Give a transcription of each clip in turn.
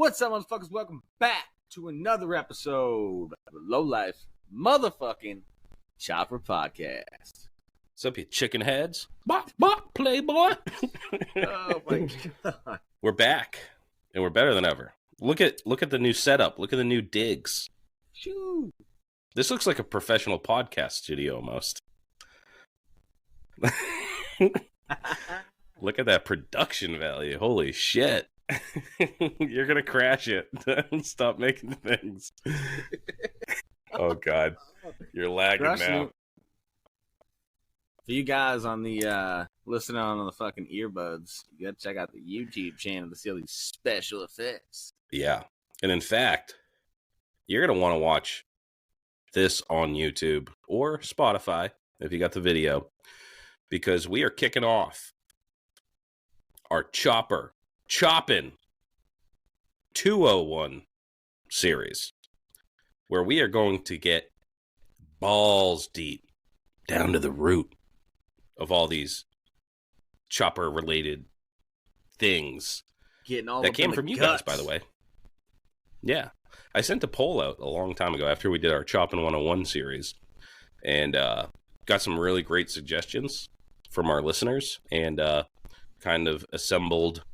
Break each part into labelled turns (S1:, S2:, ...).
S1: What's up, motherfuckers? Welcome back to another episode of the Low Life Motherfucking Chopper Podcast.
S2: What's up, you chicken heads? Bop, bop, playboy.
S1: Oh my god.
S2: We're back, and we're better than ever. Look at the new setup. Look at the new digs.
S1: Shoo.
S2: This looks like a professional podcast studio almost. Look at that production value. Holy shit. You're going to crash it. Stop making things. Oh, God. You're lagging now.
S1: For you guys on the, listening on the fucking earbuds, you gotta check out the YouTube channel to see all these special effects.
S2: Yeah. And in fact, you're going to want to watch this on YouTube or Spotify if you got the video, because we are kicking off our Choppin 201 series, where we are going to get balls deep down to the root of all these chopper related things
S1: Getting all
S2: that came from you guys, by the way. Yeah. I sent a poll out a long time ago after we did our Choppin 101 series, and got some really great suggestions from our listeners, and kind of assembled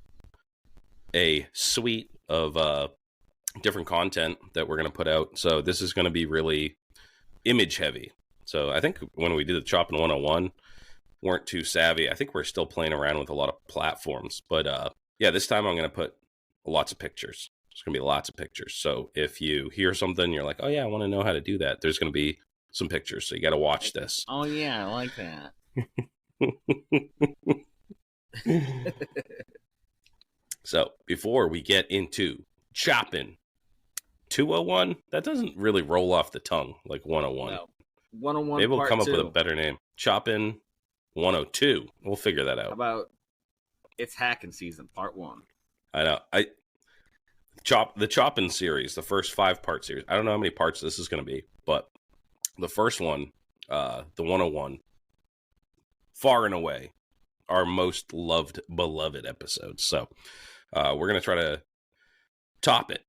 S2: a suite of different content that we're going to put out. So this is going to be really image heavy. So I think when we did the Choppin 101, weren't too savvy. I think we're still playing around with a lot of platforms. But yeah, this time I'm going to put lots of pictures. There's going to be lots of pictures. So if you hear something, you're like, oh yeah, I want to know how to do that. There's going to be some pictures. So you got to watch this.
S1: Oh yeah, I like that.
S2: So before we get into Choppin 201, that doesn't really roll off the tongue like 101.
S1: No. 101
S2: Maybe we'll
S1: part
S2: come up
S1: two.
S2: with a better name. Choppin 102. We'll figure that
S1: How
S2: out.
S1: about it's hacking season, part 1.
S2: I know. The Choppin series, the first 5-part series. I don't know how many parts this is going to be, but the first one, the 101, far and away, our most beloved episodes. So we're going to try to top it.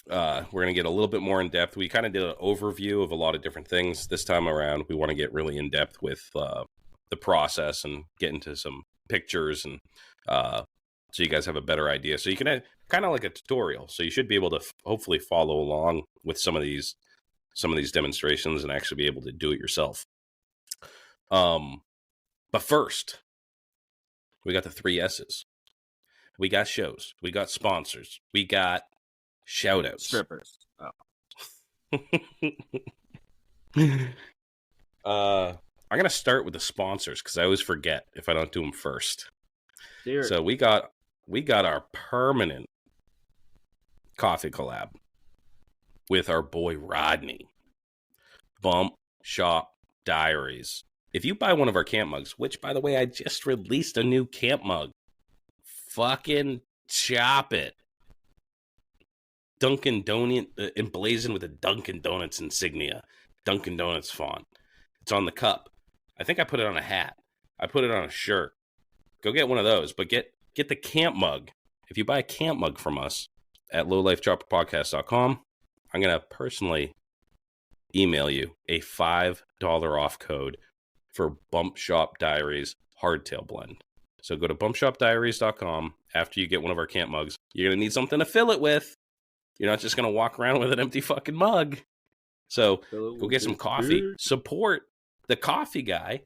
S2: We're going to get a little bit more in depth. We kind of did an overview of a lot of different things this time around. We want to get really in depth with the process and get into some pictures, and so you guys have a better idea. So you can kind of like a tutorial. So you should be able to hopefully follow along with some of these demonstrations and actually be able to do it yourself. But first, we got the 3 S's. We got shows. We got sponsors. We got shout-outs.
S1: Strippers.
S2: I'm going to start with the sponsors because I always forget if I don't do them first. So we got our permanent coffee collab with our boy Rodney. Bump Shop Diaries. If you buy one of our camp mugs, which, by the way, I just released a new camp mug, fucking chop it. Dunkin' Donut, emblazoned with a Dunkin' Donuts insignia. Dunkin' Donuts font. It's on the cup. I think I put it on a hat. I put it on a shirt. Go get one of those, but get the camp mug. If you buy a camp mug from us at lowlifechopperpodcast.com, I'm going to personally email you a $5 off code for Bump Shop Diaries Hardtail Blend. So go to bumpshopdiaries.com after you get one of our camp mugs. You're going to need something to fill it with. You're not just going to walk around with an empty fucking mug. So go get some coffee. Support the coffee guy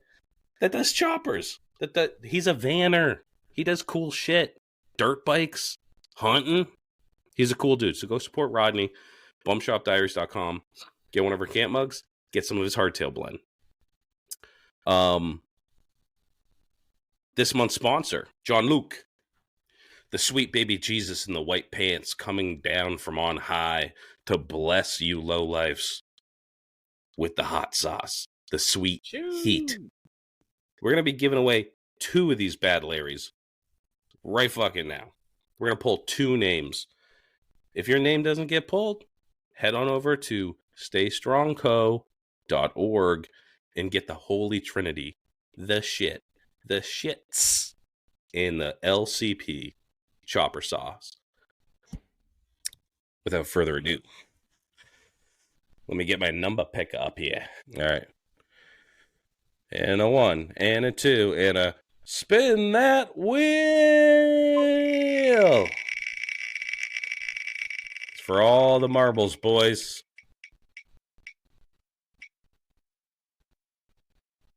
S2: that does choppers. He's a vanner. He does cool shit. Dirt bikes, hunting. He's a cool dude. So go support Rodney. Bumpshopdiaries.com. Get one of our camp mugs. Get some of his hardtail blend. This month's sponsor, John Luke. The sweet baby Jesus in the white pants coming down from on high to bless you lowlifes with the hot sauce, the sweet heat. We're going to be giving away 2 of these bad Larrys right fucking now. We're going to pull 2 names. If your name doesn't get pulled, head on over to staystrongco.org and get the Holy Trinity, the shits in the LCP Chopper Sauce. without further ado, let me get my number picker up here. All right. And a 1, and a 2, and a spin that wheel. It's for all the marbles, boys.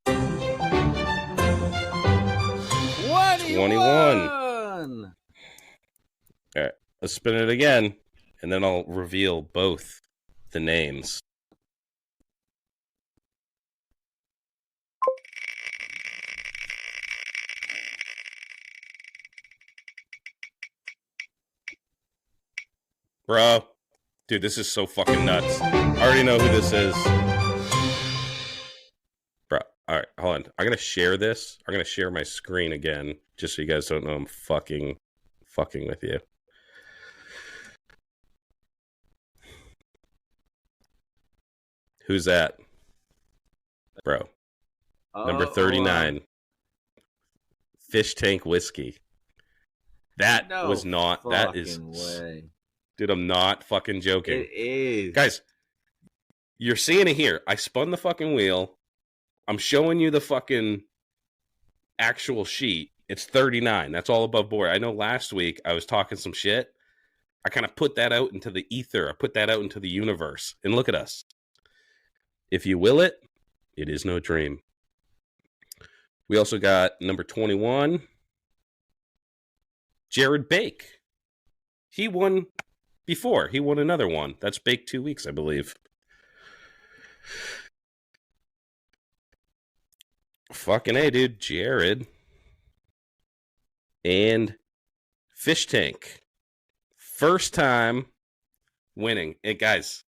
S2: $21. All right, let's spin it again, and then I'll reveal both the names. Bro, dude, this is so fucking nuts. I already know who this is. Bro, all right, hold on. I'm going to share this. I'm going to share my screen again, just so you guys don't know I'm fucking with you. Who's that? Bro. Number 39. Fish Tank Whiskey. That was not... That is...
S1: way.
S2: Dude, I'm not fucking joking.
S1: It is.
S2: Guys, you're seeing it here. I spun the fucking wheel. I'm showing you the fucking actual sheet. It's 39. That's all above board. I know last week I was talking some shit. I kind of put that out into the ether. I put that out into the universe. And look at us. If you will it, it is no dream. We also got number 21, Jared Bake. He won before. He won another one. That's Bake 2 weeks, I believe. Fucking A, dude. Jared. And Fish Tank. First time winning. And guys,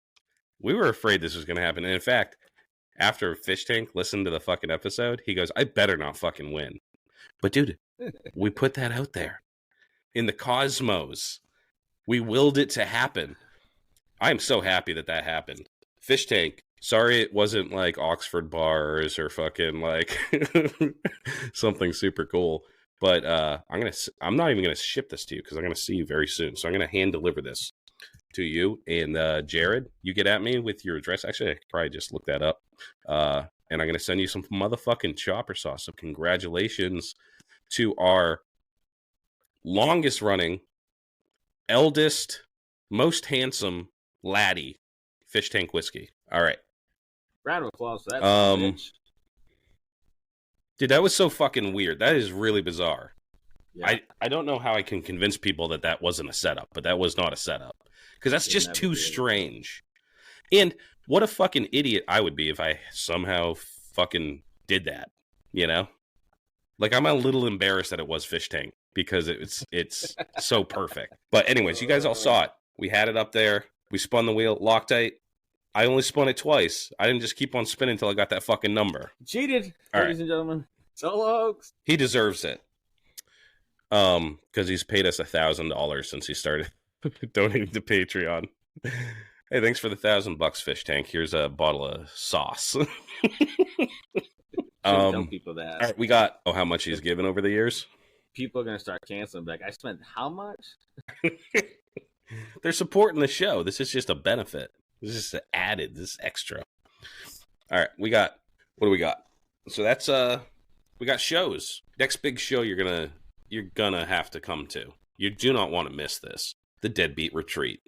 S2: we were afraid this was going to happen. And in fact, after Fish Tank listened to the fucking episode, he goes, I better not fucking win. But dude, we put that out there. In the cosmos. We willed it to happen. I am so happy that that happened. Fish Tank, sorry it wasn't like Oxford bars or fucking like something super cool. But I'm not even gonna ship this to you because I'm gonna see you very soon. So I'm gonna hand deliver this to you. And Jared, you get at me with your address. Actually, I could probably just look that up. And I'm gonna send you some motherfucking chopper sauce. So congratulations to our longest running, eldest, most handsome laddie, Fish Tank Whiskey. All right.
S1: Round of applause for that. Bitch.
S2: Dude, that was so fucking weird. That is really bizarre.
S1: Yeah.
S2: I don't know how I can convince people that that wasn't a setup, but that was not a setup. Because that's just too strange. And what a fucking idiot I would be if I somehow fucking did that, you know? Like, I'm a little embarrassed that it was Fish Tank because it's so perfect. But anyways, you guys all saw it. We had it up there. We spun the wheel. Loctite. I only spun it twice. I didn't just keep on spinning until I got that fucking number.
S1: Cheated, ladies and gentlemen. Solo hoax.
S2: He deserves it. Because he's paid us $1,000 since he started donating to Patreon. Hey, thanks for the $1,000, Fish Tank. Here's a bottle of sauce.
S1: Tell people that.
S2: All right, we got how much he's given over the years.
S1: People are gonna start canceling. Like, I spent how much?
S2: They're supporting the show. This is just a benefit. This is just added. This is extra. All right, what do we got? So that's we got shows. Next big show you're gonna have to come to. You do not want to miss this. The Deadbeat Retreat.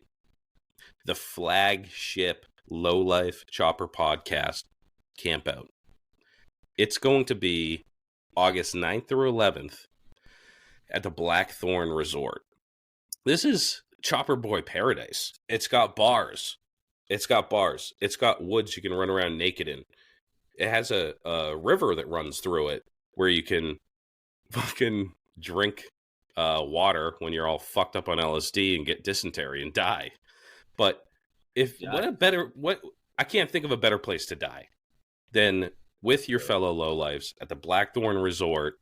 S2: The flagship Lowlife Chopper podcast campout. It's going to be August 9th through 11th at the Blackthorn Resort. This is Chopper Boy paradise. It's got bars. It's got woods you can run around naked in. It has a river that runs through it where you can fucking drink water when you're all fucked up on LSD and get dysentery and die. But I can't think of a better place to die than with your fellow lowlifes at the Blackthorn Resort.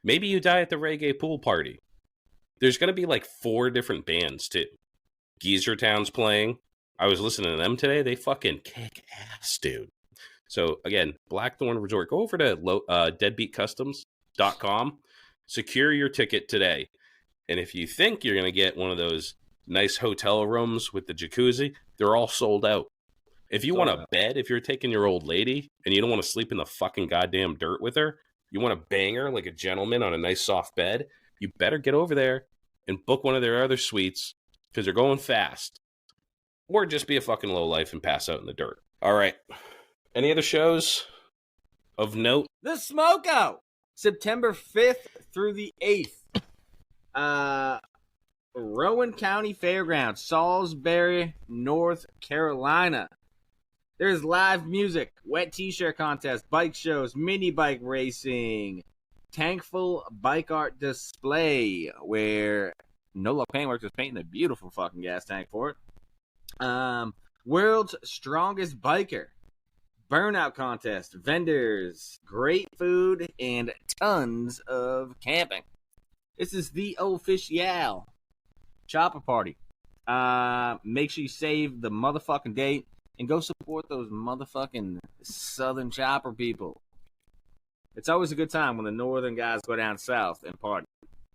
S2: Maybe you die at the reggae pool party. There's going to be like 4 different bands too. Geezer Town's playing. I was listening to them today. They fucking kick ass, dude. So again, Blackthorn Resort. Go over to deadbeatcustoms.com. Secure your ticket today. And if you think you're going to get one of those nice hotel rooms with the jacuzzi, they're all sold out. If you want a bed, if you're taking your old lady and you don't want to sleep in the fucking goddamn dirt with her, you want to bang her like a gentleman on a nice soft bed, you better get over there and book one of their other suites because they're going fast. Or just be a fucking lowlife and pass out in the dirt. All right. Any other shows of note?
S1: The Smoke Out, September 5th through the 8th. Rowan County Fairgrounds, Salisbury, North Carolina. There's live music, wet t-shirt contest, bike shows, mini bike racing, Tankful bike art display where No Luck Paintworks is painting a beautiful fucking gas tank for it. World's Strongest Biker, burnout contest, vendors, great food, and tons of camping. This is the official chopper party. Make sure you save the motherfucking date and go support those motherfucking Southern chopper people. It's always a good time when the northern guys go down south and party.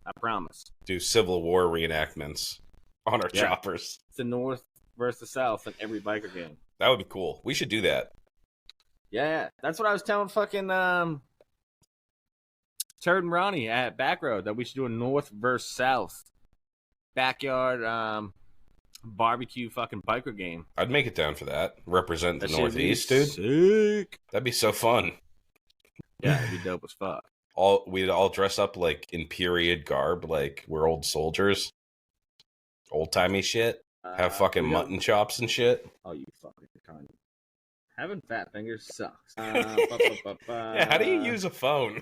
S1: I promise.
S2: Do Civil War reenactments on our choppers.
S1: It's the North versus the South in every biker game.
S2: That would be cool. We should do that.
S1: Yeah, that's what I was telling fucking Turd and Ronnie at Backroad, that we should do a North versus South backyard barbecue fucking biker game.
S2: I'd make it down for that. Represent the
S1: That
S2: Northeast, dude.
S1: Sick.
S2: That'd be so fun.
S1: Yeah, it'd be dope as fuck.
S2: We'd all dress up like in period garb, like we're old soldiers. Old timey shit. Have fucking mutton chops and shit.
S1: Oh, you fucking cunt. Having fat fingers sucks.
S2: Yeah, how do you use a phone?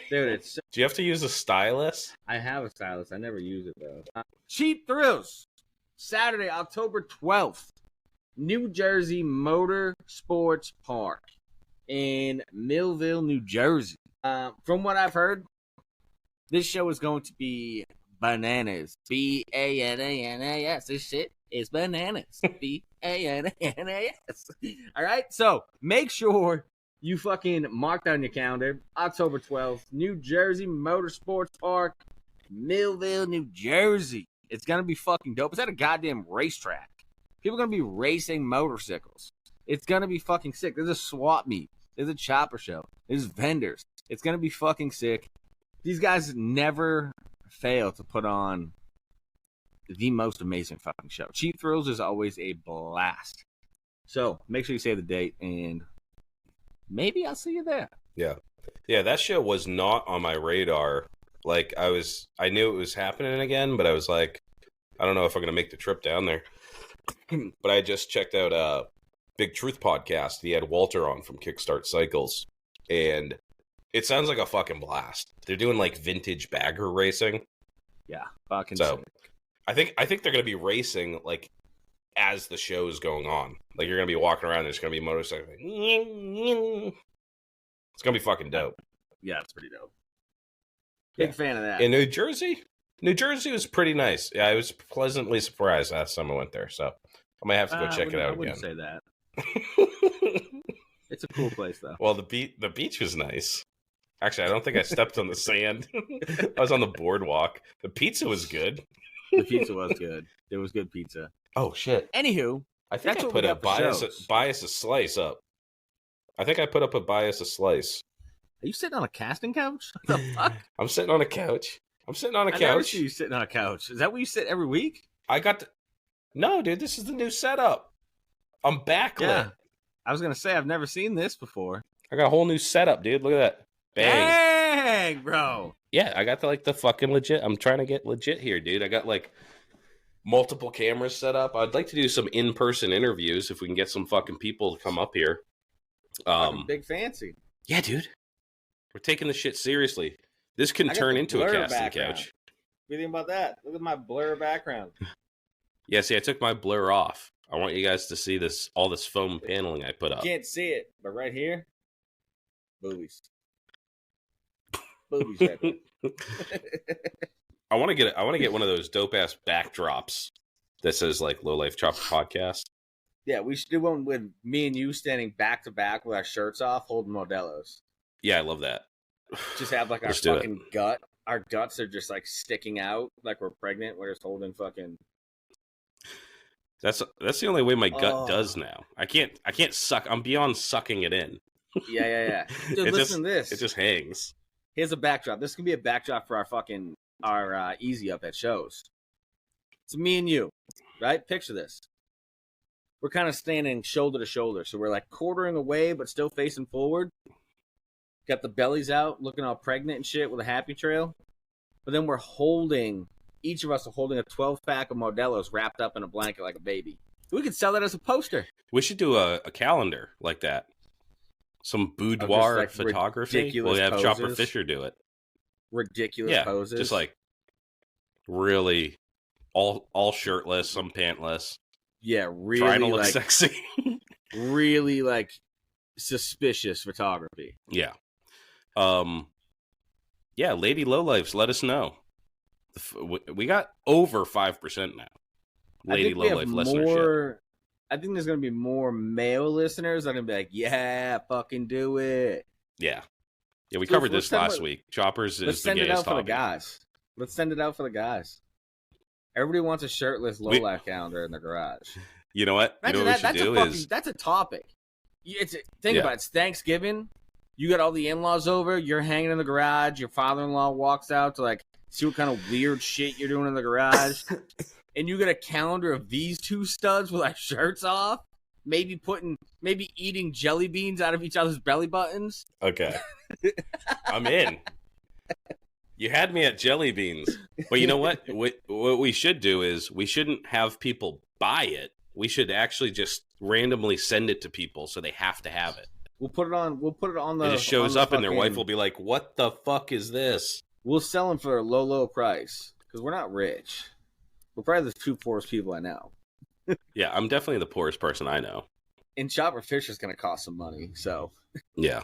S1: Dude, it's...
S2: Do you have to use a stylus?
S1: I have a stylus. I never use it, though. Cheap Thrills. Saturday, October 12th. New Jersey Motor Sports Park in Millville, New Jersey. From what I've heard, this show is going to be bananas. B-A-N-A-N-A-S. This shit is bananas. B-A-N-A-N-A-S. All right? So, make sure you fucking mark down your calendar. October 12th, New Jersey Motorsports Park, Millville, New Jersey. It's going to be fucking dope. It's at a goddamn racetrack. People are going to be racing motorcycles. It's going to be fucking sick. There's a swap meet. There's a chopper show. There's vendors. It's going to be fucking sick. These guys never fail to put on the most amazing fucking show. Cheap Thrills is always a blast. So make sure you save the date, and maybe I'll see you there.
S2: Yeah. Yeah, that show was not on my radar. Like, I knew it was happening again, but I was like, I don't know if I'm going to make the trip down there. But I just checked out Big Truth podcast. He had Walter on from Kickstart Cycles, and it sounds like a fucking blast. They're doing like vintage bagger racing.
S1: Yeah, fucking
S2: so
S1: sick.
S2: I think they're going to be racing like as the show is going on. Like, you're going to be walking around, there's going to be motorcycles. Like, it's going to be fucking dope.
S1: Yeah, it's pretty dope. Big fan of that.
S2: In New Jersey was pretty nice. Yeah, I was pleasantly surprised last time I went there. So I might have to go check it out again.
S1: I wouldn't say that. It's a cool place, though.
S2: Well, the beach was nice. Actually, I don't think I stepped on the sand. I was on the boardwalk. The pizza was good.
S1: The pizza was good. It was good pizza.
S2: Oh, shit.
S1: Anywho,
S2: I think I put a bias a slice up. I think I put up a bias a slice.
S1: Are you sitting on a casting couch? What the fuck?
S2: I'm sitting on a couch. I
S1: never see you sitting on a couch. Is that where you sit every week?
S2: No, dude, this is the new setup. I'm backlit.
S1: Yeah. I was going to say, I've never seen this before.
S2: I got a whole new setup, dude. Look at that. Bang.
S1: Dang, bro.
S2: Yeah, I got the fucking legit. I'm trying to get legit here, dude. I got like multiple cameras set up. I'd like to do some in-person interviews if we can get some fucking people to come up here.
S1: Big fancy.
S2: Yeah, dude. We're taking this shit seriously. This can turn into a casting couch.
S1: What do you think about that? Look at my blur background.
S2: Yeah, see, I took my blur off. I want you guys to see all this foam paneling I put up.
S1: You can't see it, but right here, boobies. Boobies right there.
S2: I want to get one of those dope ass backdrops that says like Low Life Chopper Podcast.
S1: Yeah, we should do one with me and you standing back to back with our shirts off, holding Modelo's.
S2: Yeah, I love that.
S1: Just have like our fucking gut. Our guts are just like sticking out, like we're pregnant. We're just holding fucking
S2: That's the only way my gut does now. I can't suck. I'm beyond sucking it in.
S1: Yeah. Dude, listen to this.
S2: It just hangs.
S1: Here's a backdrop. This can be a backdrop for our easy up at shows. It's me and you, right? Picture this. We're kind of standing shoulder to shoulder, so we're like quartering away, but still facing forward. Got the bellies out, looking all pregnant and shit with a happy trail. But then each of us are holding a 12-pack of Modelo's wrapped up in a blanket like a baby. We could sell that as a poster.
S2: We should do a calendar like that. Some boudoir like photography. We'll have Chopper Fisher do it.
S1: Ridiculous poses.
S2: Just like really all shirtless, some pantless.
S1: Yeah, really
S2: trying to look sexy.
S1: Really like suspicious photography.
S2: Yeah. Yeah, Lady Lowlifes, let us know. We got over 5% now. Lady Lowlife listenership.
S1: I think there's going to be more male listeners that are going to be like, yeah, fucking do it.
S2: Yeah. Yeah, we covered this last week. Choppers is the gayest hobby.
S1: Let's send it out for the guys. Everybody wants a shirtless lowlife calendar in their garage.
S2: You know what? You know what we should do
S1: that's a topic. Think about it. It's Thanksgiving. You got all the in-laws over. You're hanging in the garage. Your father-in-law walks out to like see what kind of weird shit you're doing in the garage. And you get a calendar of these two studs with like shirts off. Maybe eating jelly beans out of each other's belly buttons.
S2: Okay. I'm in. You had me at jelly beans. But you know what? What we should do is we shouldn't have people buy it. We should actually just randomly send it to people so they have to have it.
S1: We'll put it on the...
S2: It just shows up and their wife will be like, what the fuck is this?
S1: We'll sell them for a low price because we're not rich. We're probably the two poorest people I know.
S2: Yeah, I'm definitely the poorest person I know.
S1: And Chopper Fisher's going to cost some money, so...
S2: Yeah.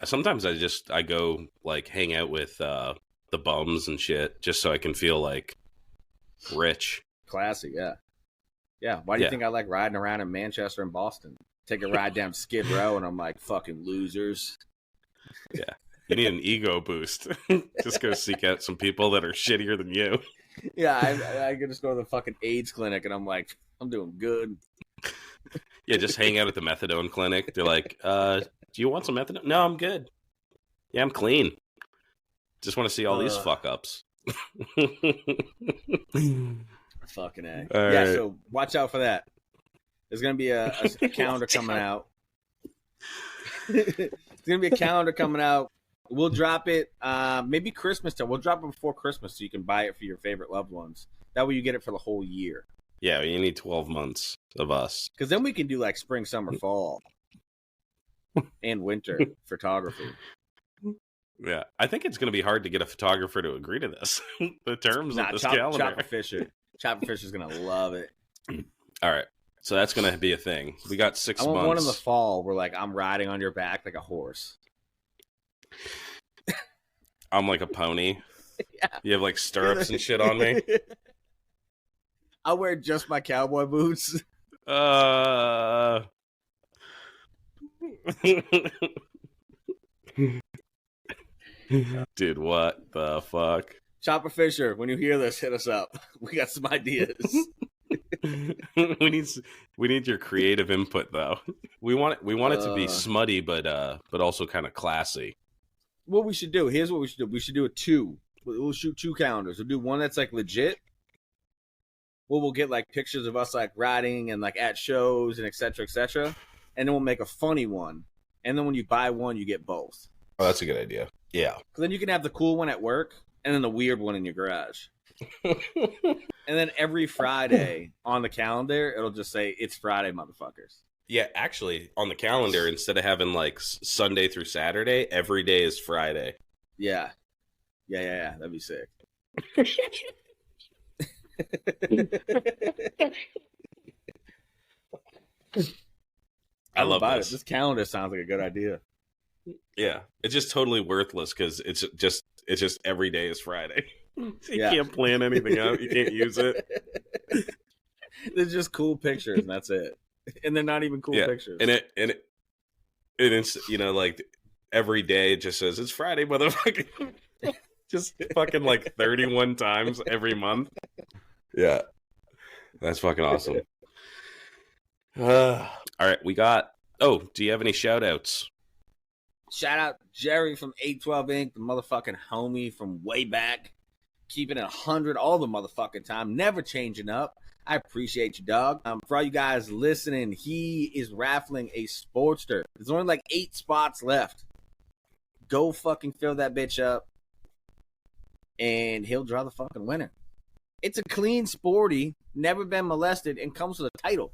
S2: Sometimes I go like hang out with the bums and shit just so I can feel like rich.
S1: Classy, yeah. Yeah, why do you think I like riding around in Manchester and Boston? Take a ride down Skid Row and I'm like, fucking losers.
S2: Yeah. You need an ego boost. Just go seek out some people that are shittier than you.
S1: Yeah, I could just go to the fucking AIDS clinic and I'm like, I'm doing good.
S2: Yeah, just hang out at the methadone clinic. They're like, do you want some methadone? No, I'm good. Yeah, I'm clean. Just want to see all these fuck-ups.
S1: Fucking A.
S2: All
S1: yeah,
S2: right.
S1: So watch out for that. There's going to be a calendar coming out. There's going to be a calendar coming out. We'll drop it maybe Christmas time. We'll drop it before Christmas so you can buy it for your favorite loved ones. That way you get it for the whole year.
S2: Yeah, you need 12 months of us.
S1: Because then we can do like spring, summer, fall, and winter photography.
S2: Yeah, I think it's going to be hard to get a photographer to agree to this. The terms of this calendar.
S1: Chopper Fisher's going to love it.
S2: All right. So that's going to be a thing. We got 6 months.
S1: I want one in the fall where like I'm riding on your back like a horse.
S2: I'm like a pony. Yeah. You have like stirrups and shit on me.
S1: I'll wear just my cowboy boots.
S2: Dude, what the fuck?
S1: Chopper Fisher, when you hear this, hit us up. We got some ideas.
S2: we need your creative input though. We want it to be smutty but also kind of classy.
S1: What we should do, here's what we should do. We should do a 2. We'll shoot 2 calendars. We'll do one that's like legit. We'll get like pictures of us like riding and like at shows and et cetera, and then we'll make a funny one. And then when you buy one, you get both.
S2: Oh, that's a good idea. Yeah.
S1: Because then you can have the cool one at work and then the weird one in your garage. And then every Friday on the calendar, it'll just say, it's Friday, motherfuckers.
S2: Yeah, actually, on the calendar, instead of having like Sunday through Saturday, every day is Friday.
S1: Yeah. That'd be sick.
S2: I love this.
S1: This calendar sounds like a good idea.
S2: Yeah, it's just totally worthless because it's just every day is Friday. You can't plan anything out. You can't use it.
S1: There's just cool pictures, and that's it. And they're not even cool pictures.
S2: And it's like every day it just says it's Friday, motherfucker. Just fucking like 31 times every month. Yeah. That's fucking awesome. All right, we got. Oh, do you have any shout outs?
S1: Shout out Jerry from 812 Inc., the motherfucking homie from way back. Keeping it 100 all the motherfucking time. Never changing up. I appreciate you, dog. For all you guys listening, he is raffling a Sportster. There's only like 8 spots left. Go fucking fill that bitch up. And he'll draw the fucking winner. It's a clean, sporty, never been molested, and comes with a title.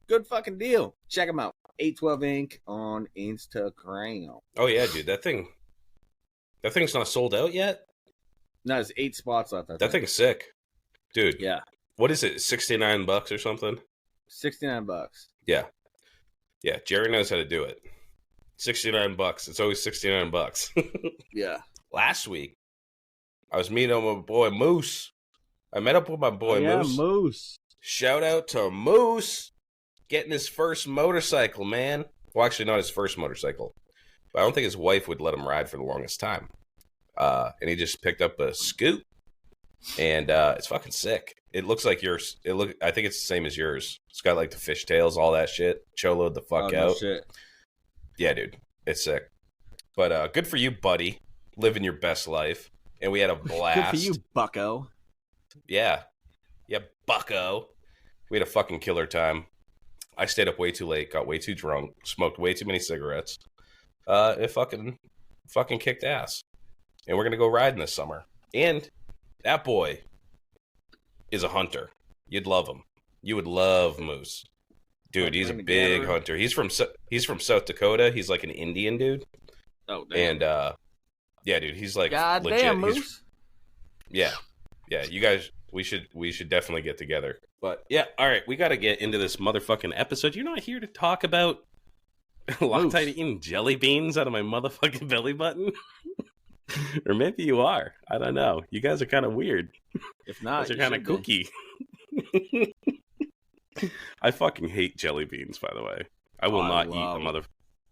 S1: Good fucking deal. Check him out. 812 Inc. on Instagram.
S2: Oh yeah, dude, that thing's not sold out yet.
S1: No, there's 8 spots left.
S2: That thing's sick, dude.
S1: Yeah.
S2: What is it? $69 or something?
S1: $69.
S2: Yeah. Jerry knows how to do it. $69. It's always $69.
S1: Yeah.
S2: Last week, I was meeting up with my boy Moose. I met up with my boy Moose.
S1: Moose.
S2: Shout out to Moose getting his first motorcycle, man. Well, actually, not his first motorcycle. But I don't think his wife would let him ride for the longest time. And he just picked up a scoot, and it's fucking sick. It looks like yours. I think it's the same as yours. It's got like the fishtails, all that shit. Choloed the fuck out.
S1: No shit.
S2: Yeah, dude, it's sick. But good for you, buddy. Living your best life, and we had a blast.
S1: Good for you, bucko.
S2: Yeah, bucko. We had a fucking killer time. I stayed up way too late, got way too drunk, smoked way too many cigarettes. It fucking kicked ass. And we're going to go riding this summer. And that boy is a hunter. You'd love him. You would love Moose. Dude, he's a big hunter. He's from South Dakota. He's like an Indian dude.
S1: Oh, damn.
S2: And, yeah, dude, he's like
S1: God
S2: legit.
S1: damn, Moose.
S2: Yeah, you guys, we should definitely get together. But, yeah, all right, we got to get into this motherfucking episode. You're not here to talk about Loctite eating jelly beans out of my motherfucking belly button? Or maybe you are. I don't know. You guys are kind of weird.
S1: If not,
S2: you guys are kind of kooky. I fucking hate jelly beans, by the way. I will not eat a mother.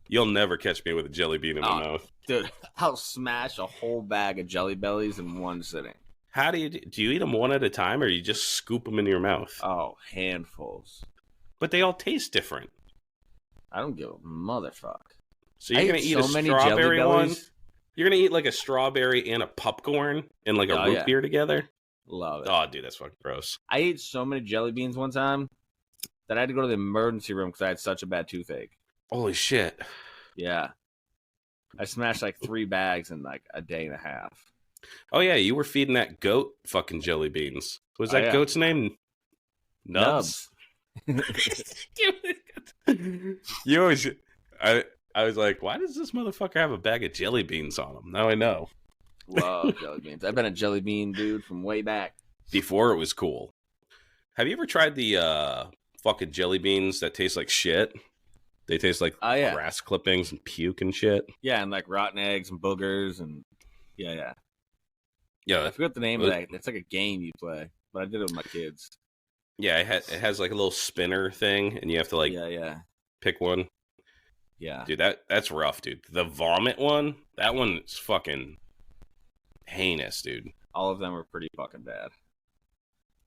S2: You'll never catch me with a jelly bean in my mouth.
S1: Dude, I'll smash a whole bag of Jelly Bellies in one sitting.
S2: How do you eat them one at a time, or you just scoop them into your mouth?
S1: Oh, handfuls.
S2: But they all taste different.
S1: I don't give a motherfuck.
S2: So you're going to eat a strawberry one? You're going to eat like a strawberry and a popcorn and like a root beer together?
S1: Love it.
S2: Oh, dude, that's fucking gross.
S1: I ate so many jelly beans one time that I had to go to the emergency room because I had such a bad toothache.
S2: Holy shit.
S1: Yeah. I smashed like 3 bags in like a day and a half.
S2: Oh, yeah, you were feeding that goat fucking jelly beans. Was that goat's name? Nubs. You always... I was like, why does this motherfucker have a bag of jelly beans on him? Now I know.
S1: Love jelly beans. I've been a jelly bean dude from way back.
S2: Before it was cool. Have you ever tried the fucking jelly beans that taste like shit? They taste like grass clippings and puke and shit.
S1: Yeah, and like rotten eggs and boogers and yeah.
S2: Yeah,
S1: I forgot the name of that. It's like a game you play, but I did it with my kids.
S2: Yeah, it has like a little spinner thing, and you have to like pick one.
S1: Yeah,
S2: dude, that's rough, dude. The vomit one, that one's fucking heinous, dude.
S1: All of them are pretty fucking bad.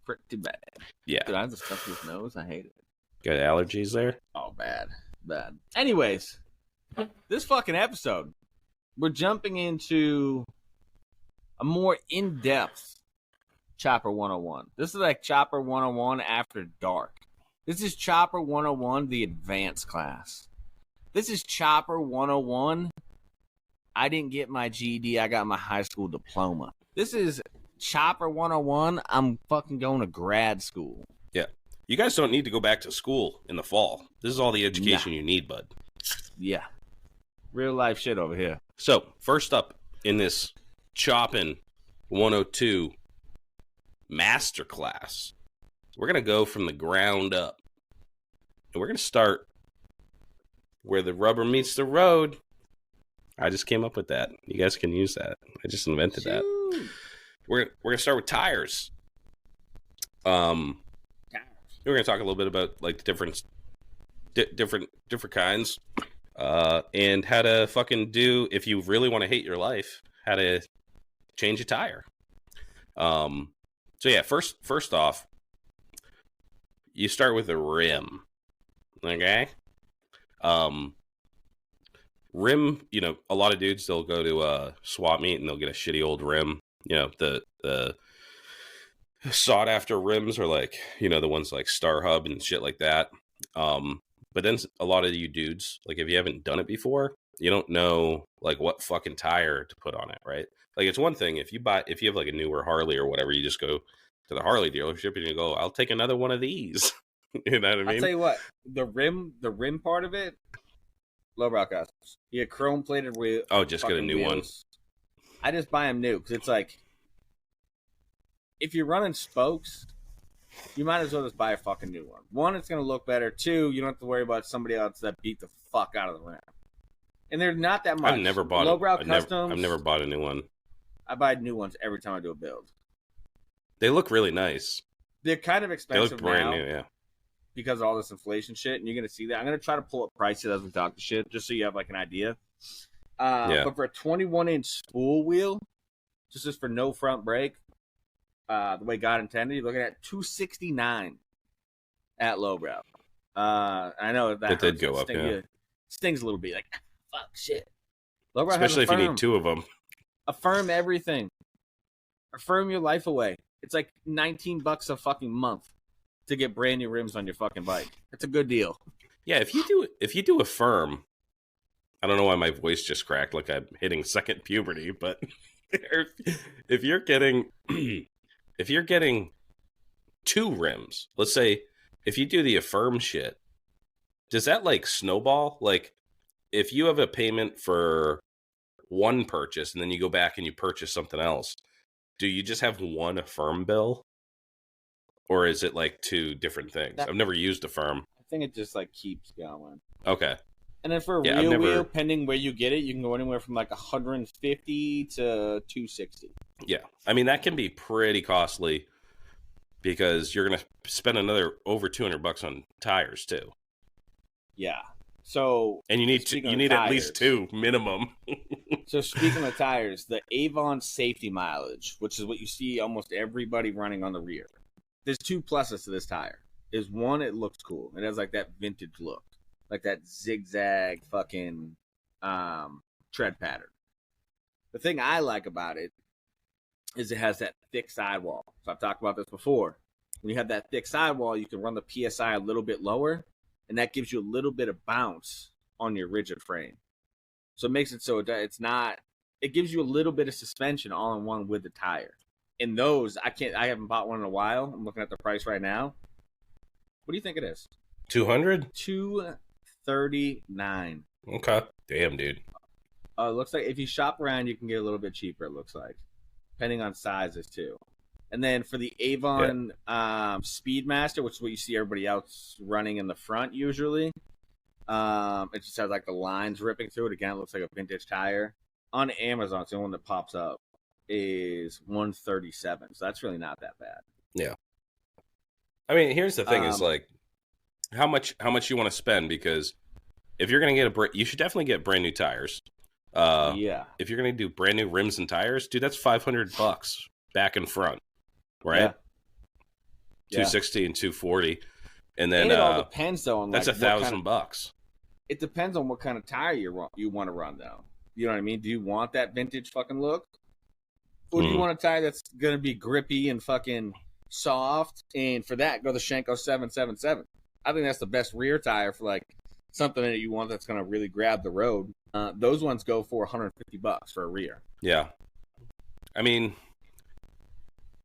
S1: Pretty bad.
S2: Yeah,
S1: dude, I have the stuff in his nose. I hate it.
S2: Got allergies there?
S1: Oh, bad. Anyways, this fucking episode, we're jumping into a more in-depth Chopper 101. This is like Chopper 101 after dark. This is Chopper 101, the advanced class. This is Chopper 101. I didn't get my GED. I got my high school diploma. This is Chopper 101. I'm fucking going to grad school.
S2: Yeah. You guys don't need to go back to school in the fall. This is all the education you need, bud.
S1: Yeah. Real life shit over here.
S2: So, first up in this Choppin 102 masterclass, we're going to go from the ground up. And we're going to start where the rubber meets the road. I just came up with that. You guys can use that. I just invented that. We're going to start with tires. We're going to talk a little bit about like the different kinds, and how to fucking do, if you really want to hate your life, how to change a tire. So yeah, first off, you start with the rim. Okay? Rim, a lot of dudes, they'll go to a swap meet and they'll get a shitty old rim. The sought after rims are like, the ones like Star Hub and shit like that. But then a lot of you dudes, like if you haven't done it before, you don't know like what fucking tire to put on it, right? Like it's one thing if you have like a newer Harley or whatever, you just go to the Harley dealership and you go, I'll take another one of these. You know what I mean?
S1: I'll tell you what, the rim part of it, lowbrow customs. You get chrome plated wheel.
S2: Oh, just get a new one.
S1: I just buy them new because it's like, if you're running spokes, you might as well just buy a fucking new one. One, it's going to look better. Two, you don't have to worry about somebody else that beat the fuck out of the rim. And they're not that much.
S2: I've never bought
S1: lowbrow customs.
S2: I've never bought a new one.
S1: I buy new ones every time I do a build.
S2: They look really nice.
S1: They're kind of expensive. They look brand
S2: new, yeah.
S1: Because of all this inflation shit, and you're going to see that. I'm going to try to pull up prices as we talk to shit, just so you have like an idea. But for a 21-inch spool wheel, just for no front brake, the way God intended, you're looking at $269 at lowbrow. I know that
S2: did go up. Yeah,
S1: stings a little bit. Like, fuck shit. Lowbrow,
S2: especially if you need two of them.
S1: Affirm everything. Affirm your life away. It's like $19 a fucking month to get brand new rims on your fucking bike. It's a good deal.
S2: Yeah, if you do Affirm, I don't know why my voice just cracked like I'm hitting second puberty, but if you're getting two rims, let's say if you do the Affirm shit, does that like snowball? Like if you have a payment for one purchase and then you go back and you purchase something else, do you just have one Affirm bill? Or is it like two different things? I've never used Affirm.
S1: I think it just like keeps going.
S2: Okay.
S1: And then for a real wheel, depending where you get it, you can go anywhere from like 150 to 260.
S2: Yeah. I mean, that can be pretty costly because you're going to spend another over $200 on tires too.
S1: Yeah. So,
S2: and you need at least two minimum.
S1: So speaking of tires, the Avon safety mileage, which is what you see almost everybody running on the rear. There's two pluses to this tire. Is one, it looks cool. It has like that vintage look, like that zigzag fucking tread pattern. The thing I like about it is it has that thick sidewall. So I've talked about this before. When you have that thick sidewall, you can run the PSI a little bit lower, and that gives you a little bit of bounce on your rigid frame. So it makes it so it's not. It gives you a little bit of suspension all in one with the tire. In those, I haven't bought one in a while. I'm looking at the price right now. What do you think it is?
S2: 200?
S1: $239.
S2: Okay. Damn, dude.
S1: It looks like if you shop around, you can get a little bit cheaper, it looks like. Depending on sizes, too. And then for the Avon Speedmaster, which is what you see everybody else running in the front usually, it just has like the lines ripping through it. Again, it looks like a vintage tire. On Amazon, it's the only one that pops up. Is $137, so that's really not that bad.
S2: Yeah, I mean, here's the thing: is like how much you want to spend, because if you're gonna get you should definitely get brand new tires.
S1: Yeah. If
S2: you're gonna do brand new rims and tires, dude, that's $500 back and front, right? Yeah. 260 and 240, and then
S1: it all depends though on
S2: that's $1,000.
S1: It depends on what kind of tire you want to run though. You know what I mean? Do you want that vintage fucking look? Or do you want a tire that's going to be grippy and fucking soft? And for that, go the Shenko 777. I think that's the best rear tire for like something that you want that's going to really grab the road. Those ones go for $150 for a rear.
S2: Yeah. I mean,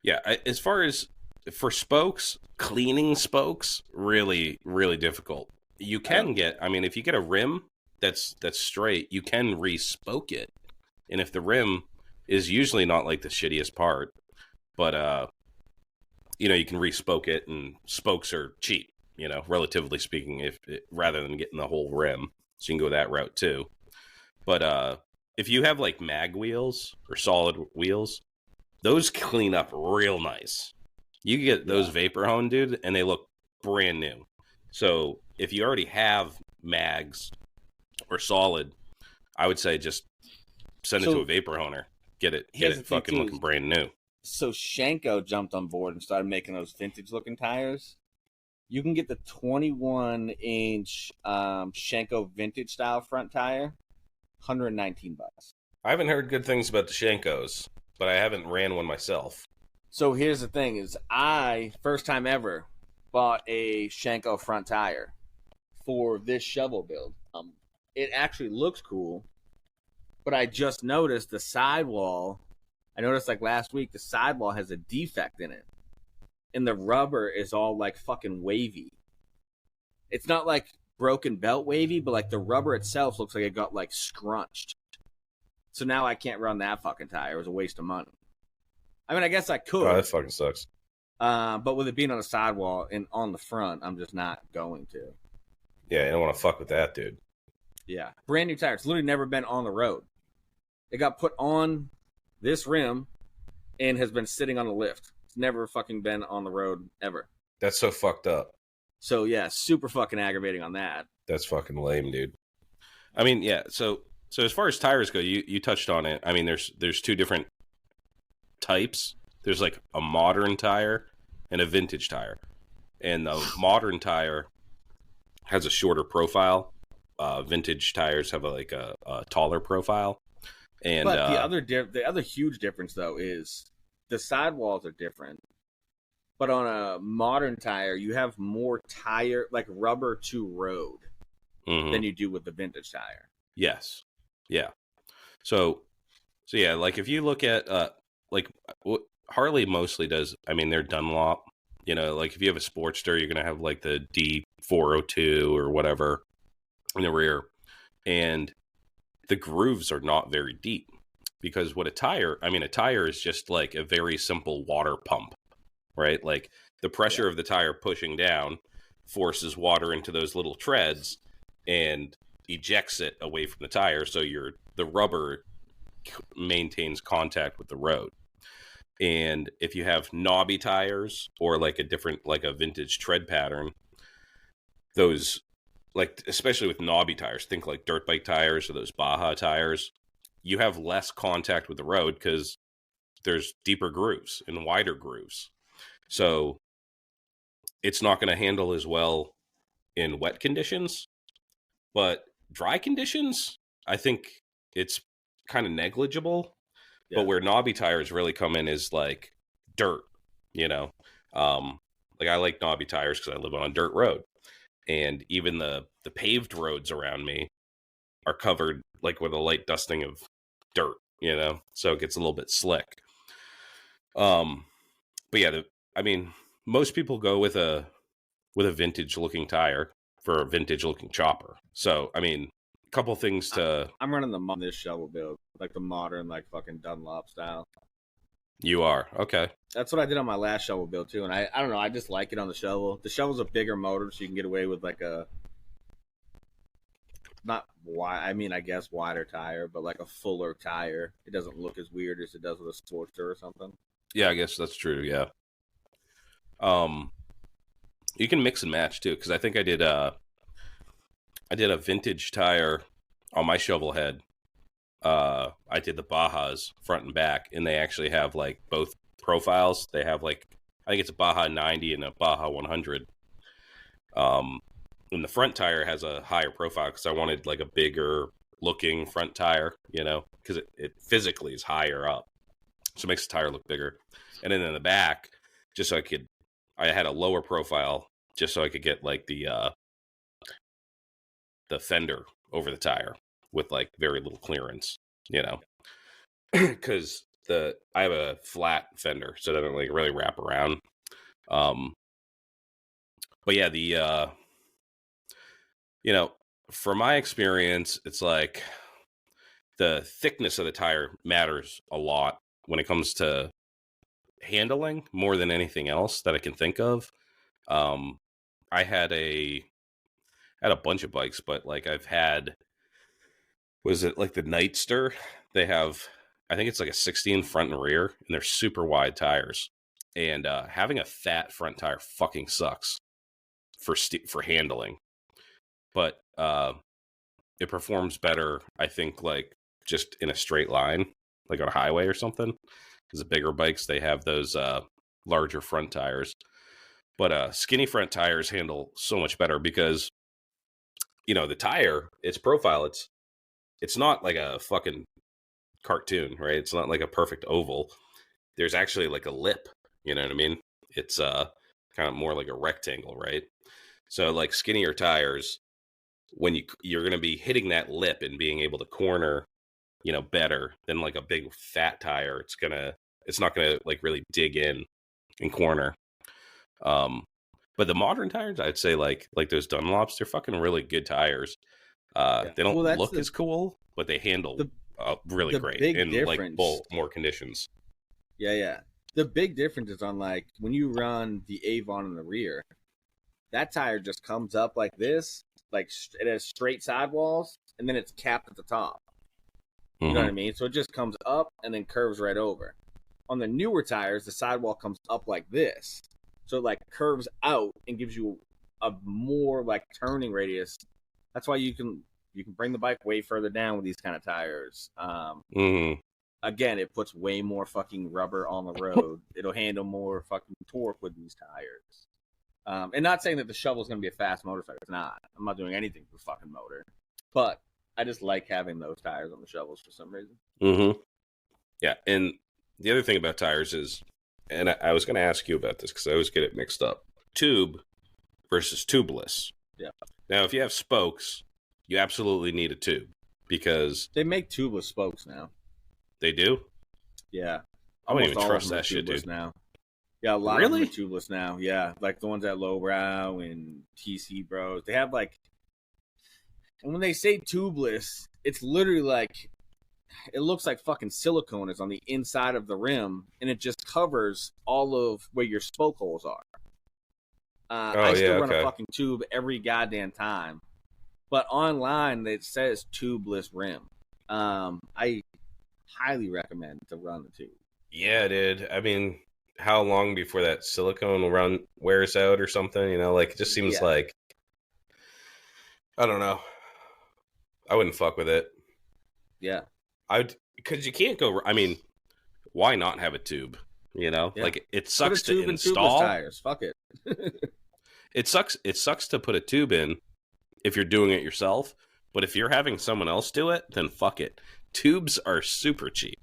S2: yeah, as far as for spokes, cleaning spokes, really, really difficult. You can get, I mean, if you get a rim that's straight, you can re-spoke it. And if the rim is usually not like the shittiest part, but you can re-spoke it, and spokes are cheap, relatively speaking, rather than getting the whole rim, so you can go that route too. But if you have like mag wheels or solid wheels, those clean up real nice. You get those vapor hone, dude, and they look brand new. So if you already have mags or solid, I would say just send it to a vapor honer. Get it fucking looking brand new.
S1: So Shenko jumped on board and started making those vintage looking tires. You can get the 21-inch Shenko vintage style front tire, $119.
S2: I haven't heard good things about the Shankos, but I haven't ran one myself.
S1: So here's the thing: is I first time ever bought a Shenko front tire for this shovel build. It actually looks cool, but I just noticed the sidewall. I noticed like last week the sidewall has a defect in it, and the rubber is all like fucking wavy. It's not like broken belt wavy, but like the rubber itself looks like it got like scrunched. So now I can't run that fucking tire. It was a waste of money. I mean, I guess I could.
S2: Oh, that fucking sucks.
S1: But with it being on a sidewall and on the front, I'm just not going to.
S2: Yeah, you don't want to fuck with that, dude.
S1: Yeah. Brand new tire. It's literally never been on the road. It got put on this rim and has been sitting on the lift. It's never fucking been on the road ever.
S2: That's so fucked up.
S1: So, yeah, super fucking aggravating on that.
S2: That's fucking lame, dude. I mean, yeah, so as far as tires go, you touched on it. I mean, there's two different types. There's like a modern tire and a vintage tire. And the modern tire has a shorter profile. Vintage tires have a taller profile. And
S1: but the other huge difference though is the sidewalls are different. But on a modern tire, you have more tire like rubber to road than you do with the vintage tire.
S2: Yes. Yeah. So yeah, like if you look at like what Harley mostly does, I mean, they're Dunlop. You know, like if you have a Sportster, you're gonna have like the D402 or whatever in the rear, and the grooves are not very deep because a tire is just like a very simple water pump, right? Like the pressure of the tire pushing down forces water into those little treads and ejects it away from the tire, so the rubber maintains contact with the road. And if you have knobby tires or like a vintage tread pattern, those, like especially with knobby tires, think like dirt bike tires or those Baja tires, you have less contact with the road because there's deeper grooves and wider grooves. So it's not going to handle as well in wet conditions, but dry conditions, I think it's kind of negligible. Yeah. But where knobby tires really come in is like dirt, you know. Like I like knobby tires because I live on a dirt road, and even the paved roads around me are covered like with a light dusting of dirt, you know, so it gets a little bit slick. But yeah, I mean, most people go with a vintage looking tire for a vintage looking chopper. So I mean, a couple things to.
S1: I'm running this shovel build, like the modern, like fucking Dunlop style.
S2: You are okay.
S1: That's what I did on my last shovel build too, and I don't know, I just like it on the shovel. The shovel's a bigger motor, so you can get away with like a not wide. I mean, I guess wider tire, but like a fuller tire. It doesn't look as weird as it does with a Sportster or something.
S2: Yeah, I guess that's true. Yeah. You can mix and match too, because I think I did a vintage tire on my shovel head. I did the Bajas front and back, and they actually have like both profiles. They have like, I think it's a Baja 90 and a Baja 100. And the front tire has a higher profile because I wanted like a bigger looking front tire, you know, because it physically is higher up, so it makes the tire look bigger. And then in the back, just so I had a lower profile just so I could get like the fender over the tire with like very little clearance, you know, because I have a flat fender, so it doesn't like really wrap around. But yeah, you know, from my experience, it's like the thickness of the tire matters a lot when it comes to handling more than anything else that I can think of. I had a bunch of bikes, but like I've had, was it like the Nightster? They have, I think it's like a 16 front and rear, and they're super wide tires. And having a fat front tire fucking sucks for handling. But it performs better, I think, like just in a straight line, like on a highway or something. Because the bigger bikes, they have those larger front tires. But skinny front tires handle so much better because, the tire, its profile, it's not like a fucking cartoon, right? It's not like a perfect oval. There's actually like a lip, you know what I mean? It's kind of more like a rectangle, right? So like skinnier tires, when you're going to be hitting that lip and being able to corner, better than like a big fat tire. It's not gonna like really dig in and corner. But the modern tires, I'd say like those Dunlops, they're fucking really good tires.
S1: Yeah.
S2: They don't
S1: Well, that's
S2: look as cool, but they handle
S1: the
S2: really
S1: the
S2: great
S1: big
S2: in like
S1: difference.
S2: more conditions.
S1: Yeah, yeah. The big difference is on like when you run the Avon in the rear, that tire just comes up like this, like it has straight sidewalls, and then it's capped at the top. You know what I
S2: Mm-hmm.
S1: mean? So it just comes up and then curves right over. On the newer tires, the sidewall comes up like this, so it like curves out and gives you a more like turning radius. That's why you can bring the bike way further down with these kind of tires.
S2: Mm-hmm.
S1: Again, it puts way more fucking rubber on the road. It'll handle more fucking torque with these tires. And not saying that the shovel's going to be a fast motorcycle. It's not. I'm not doing anything for fucking motor. But I just like having those tires on the shovels for some reason.
S2: Mm-hmm. Yeah, and the other thing about tires is, and I was going to ask you about this because I always get it mixed up. Tube versus tubeless.
S1: Yeah.
S2: Now, if you have spokes, you absolutely need a tube because
S1: They make tubeless spokes now.
S2: they do.
S1: Yeah.
S2: I wouldn't
S1: Almost
S2: even
S1: all
S2: trust
S1: of them are
S2: that shit,
S1: tubeless
S2: dude.
S1: now. Yeah, a lot
S2: Really?
S1: of them are tubeless now. Yeah, like the ones at Lowbrow and TC Bros. They have like, and when they say tubeless, it's literally like it looks like fucking silicone is on the inside of the rim, and it just covers all of where your spoke holes are.
S2: Oh
S1: I
S2: yeah,
S1: still run a
S2: okay.
S1: fucking tube every goddamn time, but online it says tubeless rim. I highly recommend to run the tube.
S2: Yeah, dude. I mean, how long before that silicone run wears out or something? Like it just seems
S1: Yeah,
S2: like I don't know. I wouldn't fuck with it.
S1: yeah,
S2: I'd because you can't go. I mean, why not have a tube?
S1: yeah.
S2: Like it
S1: Put a
S2: sucks to
S1: tube in tubeless
S2: install.
S1: tires. Fuck it.
S2: It sucks. It sucks to put a tube in if you're doing it yourself. But if you're having someone else do it, then fuck it. Tubes are super cheap.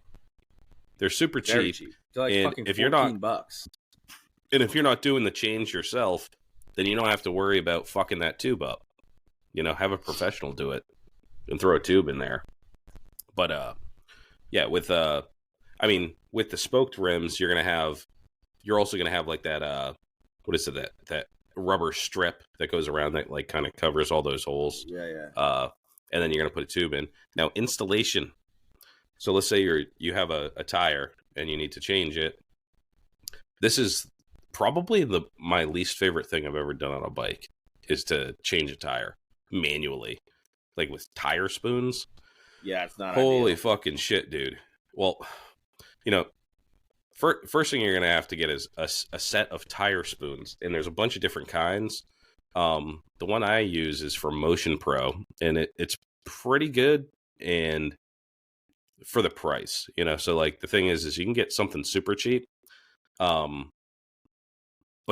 S2: They're super
S1: Very
S2: cheap,
S1: cheap. They're like
S2: and
S1: fucking
S2: if you're not
S1: $14.
S2: doing the change yourself, then you don't have to worry about fucking that tube up. Have a professional do it and throw a tube in there. But yeah, I mean, with the spoked rims, you're also gonna have like that what is it, that rubber strip that goes around that like kind of covers all those holes.
S1: Yeah, yeah.
S2: And then you're gonna put a tube in. Now installation. So let's say you have a tire and you need to change it. This is probably my least favorite thing I've ever done on a bike is to change a tire manually, like with tire spoons.
S1: Yeah, it's not
S2: Holy
S1: ideal.
S2: fucking shit, dude. Well, you know, first thing you're gonna have to get is a set of tire spoons, and there's a bunch of different kinds. The one I use is from Motion Pro, and it's pretty good and for the price, So like the thing is you can get something super cheap, but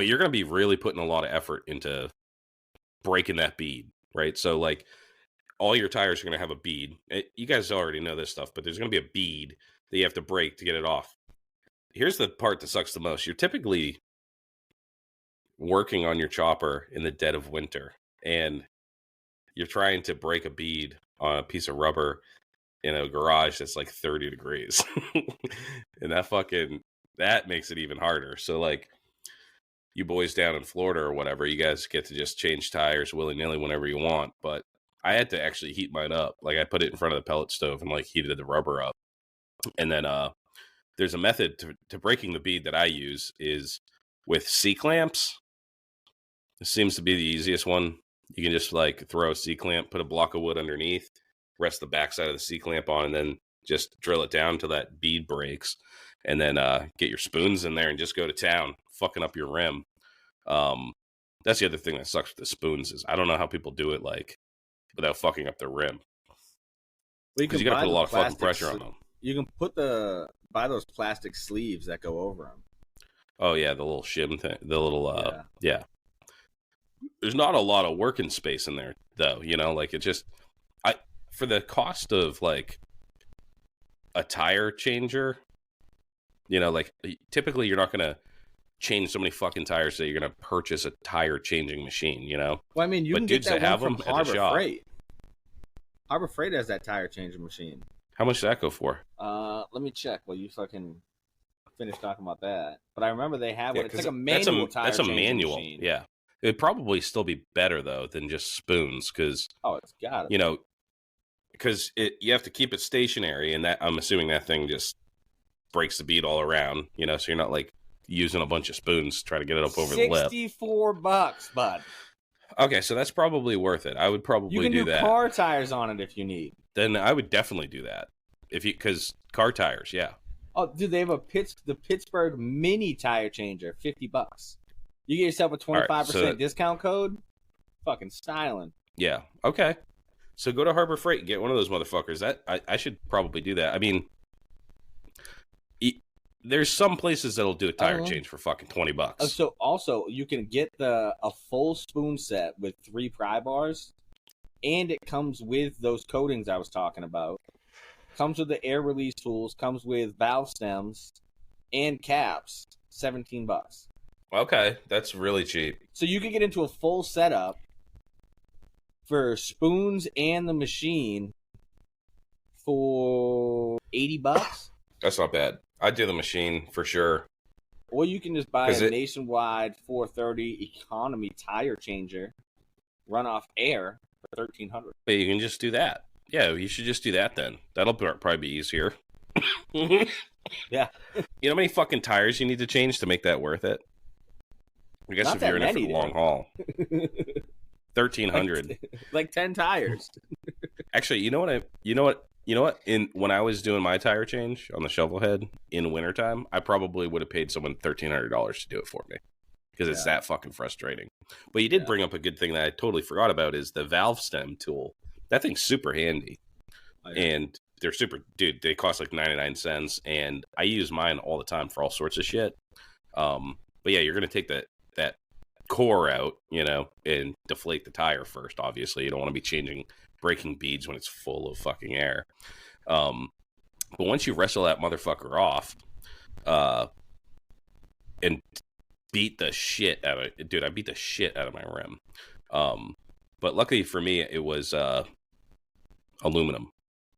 S2: you're gonna be really putting a lot of effort into breaking that bead, right? So like all your tires are gonna have a bead. You guys already know this stuff, but there's gonna be a bead that you have to break to get it off. Here's the part that sucks the most. You're typically working on your chopper in the dead of winter, and you're trying to break a bead on a piece of rubber in a garage that's like 30 degrees. And that makes it even harder. So like you boys down in Florida or whatever, you guys get to just change tires willy-nilly whenever you want. But I had to actually heat mine up. Like I put it in front of the pellet stove and like heated the rubber up. And then there's a method to breaking the bead that I use is with C-clamps. This seems to be the easiest one. You can just like throw a C-clamp, put a block of wood underneath, rest the backside of the C-clamp on, and then just drill it down till that bead breaks. And then get your spoons in there and just go to town, fucking up your rim. That's the other thing that sucks with the spoons is I don't know how people do it like without fucking up their rim.
S1: Well, you
S2: Because
S1: can
S2: you got to
S1: buy
S2: put a
S1: the
S2: lot of fucking
S1: plastic.
S2: pressure on them.
S1: You can buy those plastic sleeves that go over them.
S2: Oh yeah, the little shim thing, the little
S1: Yeah.
S2: yeah. There's not a lot of working space in there though, you know, like it just I for the cost of like a tire changer, you know, like typically you're not going to change so many fucking tires that you're going to purchase a tire changing machine, you know.
S1: Well, I mean, you
S2: But
S1: can get
S2: dudes
S1: that
S2: that have
S1: one
S2: them
S1: from
S2: at the
S1: Harbor
S2: shop,
S1: Freight. Harbor Freight has that tire changing machine.
S2: how much does that go for?
S1: Let me check while you fucking finish talking about that. But I remember they have
S2: Yeah,
S1: one. It's like a manual tire
S2: that's a
S1: changing
S2: manual.
S1: machine.
S2: Yeah. It'd probably still be better though than just spoons cuz
S1: Oh, it's got it.
S2: you know, cuz you have to keep it stationary and that I'm assuming that thing just breaks the bead all around, you know, so you're not like using a bunch of spoons to try to get it up over the lip.
S1: $64, bud.
S2: Okay, so that's probably worth it. I would probably
S1: You can do
S2: that.
S1: car tires on it if you need.
S2: Then I would definitely do that. Because car tires, yeah.
S1: Oh, dude, they have the Pittsburgh mini tire changer, $50. You get yourself a 25% discount code. Fucking styling.
S2: Yeah. Okay. So go to Harbor Freight and get one of those motherfuckers. That I should probably do that. I mean, there's some places that'll do a tire change for fucking $20.
S1: So also you can get a full spoon set with 3 pry bars, and it comes with those coatings I was talking about. Comes with the air release tools. Comes with valve stems and caps. $17.
S2: Okay, that's really cheap.
S1: So you can get into a full setup for spoons and the machine for $80.
S2: That's not bad. I'd do the machine for sure.
S1: Or you can just buy a nationwide 430 economy tire changer, run off air for $1,300.
S2: But you can just do that. Yeah, you should just do that then. That'll probably be easier.
S1: Yeah.
S2: You know how many fucking tires you need to change to make that worth it? I guess if you're in it for the long haul. 1,300.
S1: Like 10 tires.
S2: Actually, you know what? When I was doing my tire change on the shovel head in wintertime, I probably would have paid someone $1,300 to do it for me because it's that fucking frustrating. But you did bring up a good thing that I totally forgot about is the valve stem tool. That thing's super handy. And they're super, dude, they cost like 99 cents and I use mine all the time for all sorts of shit. But yeah, you're going to take that core out, you know, and deflate the tire first. Obviously, you don't want to be breaking beads when it's full of fucking air. But once you wrestle that motherfucker off, and beat the shit out of it, dude, I beat the shit out of my rim. But luckily for me, it was aluminum,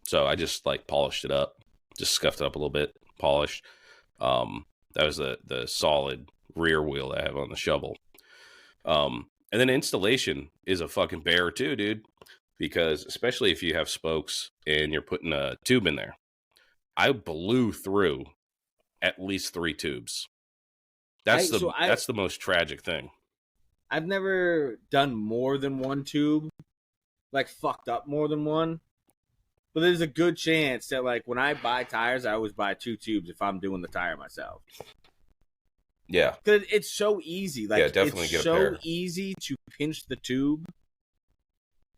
S2: so I just like polished it up, just scuffed it up a little bit, polished. That was the solid rear wheel I have on the shovel. And then installation is a fucking bear too, dude. Because especially if you have spokes and you're putting a tube in there, I blew through at least 3 tubes. That's the most tragic thing.
S1: I've never done more than 1 tube, like fucked up more than 1. But there's a good chance that like when I buy tires, I always buy 2 tubes if I'm doing the tire myself.
S2: Yeah,
S1: because it's so easy. Like,
S2: yeah, definitely
S1: it's
S2: get a pair.
S1: so easy to pinch the tube.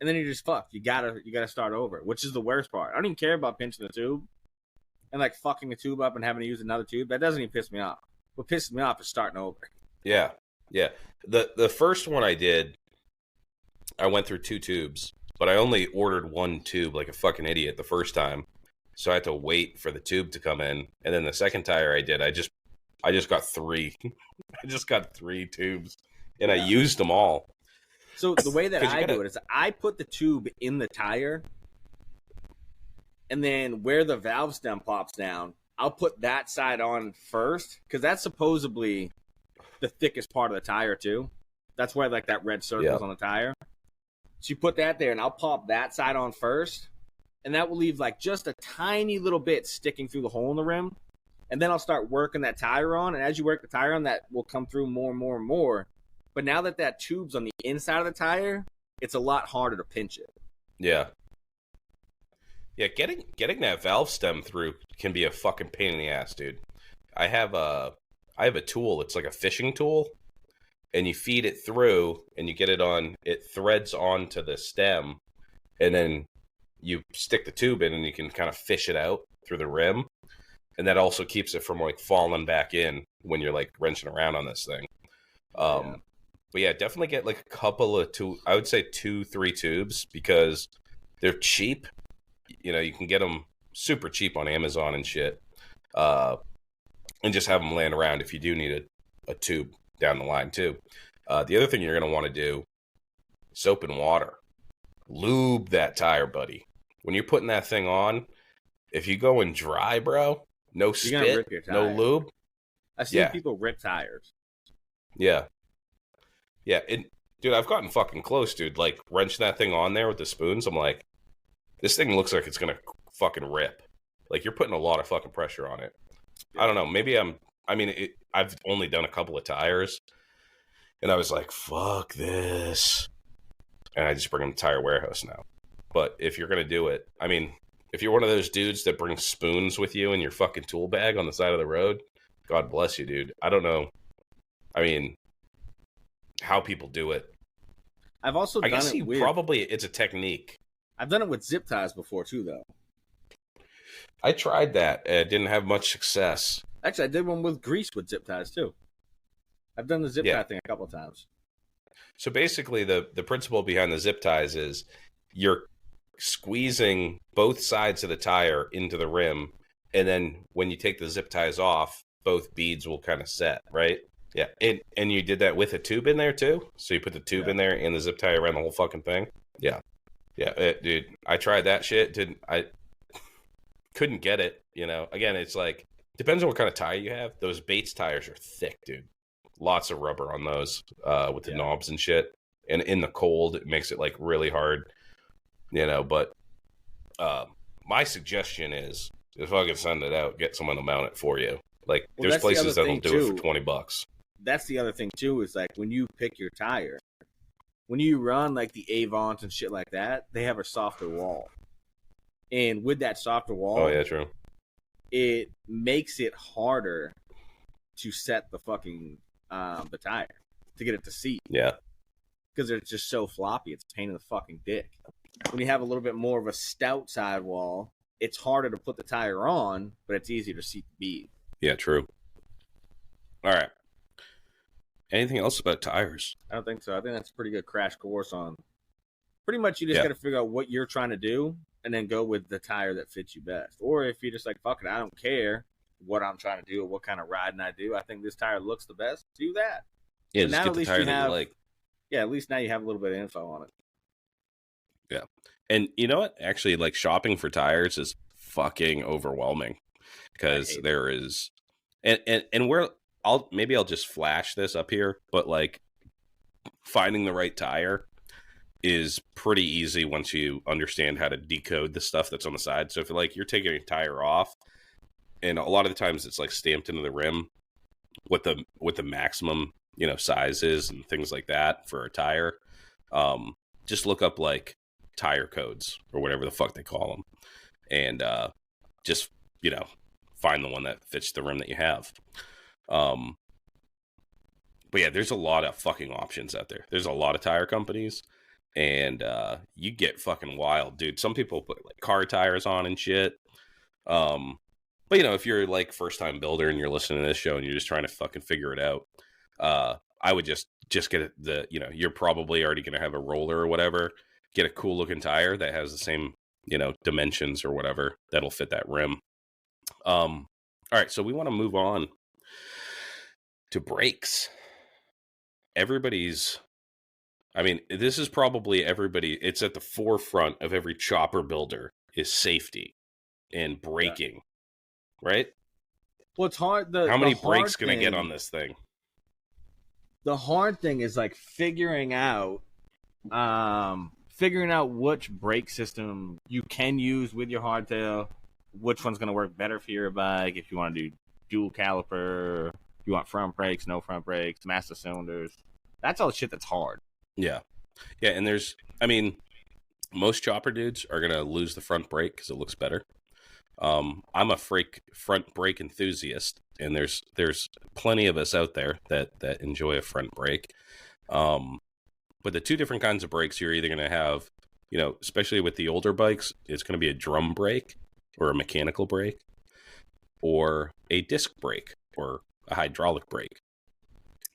S1: And then you're just fucked. You gotta start over, which is the worst part. I don't even care about pinching the tube and like fucking the tube up and having to use another tube. That doesn't even piss me off. What pisses me off is starting over.
S2: Yeah. The first one I did, I went through 2 tubes, but I only ordered 1 tube like a fucking idiot the first time, so I had to wait for the tube to come in. And then the second tire I did, I just got 3. I just got 3 tubes, and I used them all.
S1: So the way that I do it is I put the tube in the tire, and then where the valve stem pops down, I'll put that side on first, because that's supposedly the thickest part of the tire too. That's why like that red circle's on the tire. So you put that there, and I'll pop that side on first, and that will leave like just a tiny little bit sticking through the hole in the rim. And then I'll start working that tire on, and as you work the tire on, that will come through more and more and more. But now that tube's on the inside of the tire, it's a lot harder to pinch it.
S2: Yeah. Yeah, getting that valve stem through can be a fucking pain in the ass, dude. I have a tool. It's like a fishing tool, and you feed it through, and you get it on. It threads onto the stem, and then you stick the tube in, and you can kind of fish it out through the rim. and that also keeps it from like falling back in when you're like wrenching around on this thing. But yeah, definitely get like a couple of I would say 2-3 tubes, because they're cheap. You know, you can get them super cheap on Amazon and shit. And just have them laying around if you do need a tube down the line too. The other thing you're going to want to do, soap and water. Lube that tire, buddy. When you're putting that thing on, if you go in dry, bro, no spit, no lube.
S1: I've seen people rip tires.
S2: Yeah. Yeah. Dude, I've gotten fucking close, dude. Like, wrenching that thing on there with the spoons, I'm like, this thing looks like it's going to fucking rip. Like, you're putting a lot of fucking pressure on it. I don't know. Maybe I've only done a couple of tires, and I was like, fuck this. And I just bring them to Tire Warehouse now. But if you're going to do it, I mean, if you're one of those dudes that brings spoons with you in your fucking tool bag on the side of the road, God bless you, dude. I don't know. I mean, how people do it.
S1: I've also done it with...
S2: Probably it's a technique.
S1: I've done it with zip ties before, too, though.
S2: I tried that. It didn't have much success.
S1: Actually, I did one with grease with zip ties, too. I've done the zip tie thing a couple of times.
S2: So basically, the principle behind the zip ties is you're squeezing both sides of the tire into the rim, and then when you take the zip ties off, both beads will kind of set, right? Yeah. And you did that with a tube in there, too? So you put the tube in there and the zip tie around the whole fucking thing? Yeah. Yeah, dude, I tried that shit. I couldn't get it, you know? Again, it's like, depends on what kind of tire you have. Those Bates tires are thick, dude. Lots of rubber on those with the knobs and shit. And in the cold, it makes it like really hard, you know? But my suggestion is, if I can send it out, get someone to mount it for you. Like, there's places that'll do it for $20.
S1: That's the other thing, too, is like when you pick your tire, when you run like the Avons and shit like that, they have a softer wall. And with that softer wall,
S2: oh yeah, true,
S1: it makes it harder to set the fucking the tire, to get it to seat.
S2: Yeah,
S1: because they're just so floppy. It's a pain in the fucking dick. When you have a little bit more of a stout sidewall, it's harder to put the tire on, but it's easier to seat the bead.
S2: Yeah, true. All right. Anything else about tires?
S1: I don't think so. I think that's a pretty good crash course on. Pretty much, you just got to figure out what you're trying to do, and then go with the tire that fits you best. Or if you're just like, fuck it, I don't care what I'm trying to do or what kind of riding I do. I think this tire looks the best. Do that.
S2: Yeah, just get the tire that you like.
S1: Yeah, at least now you have a little bit of info on it.
S2: Yeah. And you know what? Actually, like, shopping for tires is fucking overwhelming, because there is, and we're, I'll just flash this up here, but like, finding the right tire is pretty easy once you understand how to decode the stuff that's on the side. So if you're taking a tire off, and a lot of the times it's like stamped into the rim what the maximum, you know, size is and things like that for a tire. Just look up like tire codes or whatever the fuck they call them, and just, you know, find the one that fits the rim that you have. But yeah, there's a lot of fucking options out there. There's a lot of tire companies, and you get fucking wild, dude. Some people put like car tires on and shit. But you know, if you're like first time builder and you're listening to this show and you're just trying to fucking figure it out, I would just get you know, you're probably already going to have a roller or whatever. Get a cool looking tire that has the same, you know, dimensions or whatever that'll fit that rim. All right, so we want to move on to brakes. This is probably everybody. It's at the forefront of every chopper builder is safety and braking, right?
S1: Well, it's hard.
S2: How many brakes can I get on this thing?
S1: The hard thing is like figuring out which brake system you can use with your hardtail, which one's going to work better for your bike. If you want to do dual caliper, you want front brakes, no front brakes, master cylinders. That's all the shit that's hard.
S2: Yeah. Yeah, and most chopper dudes are going to lose the front brake because it looks better. I'm a front brake enthusiast, and there's plenty of us out there that enjoy a front brake. But the two different kinds of brakes you're either going to have, you know, especially with the older bikes, it's going to be a drum brake or a mechanical brake. or a disc brake or a hydraulic brake.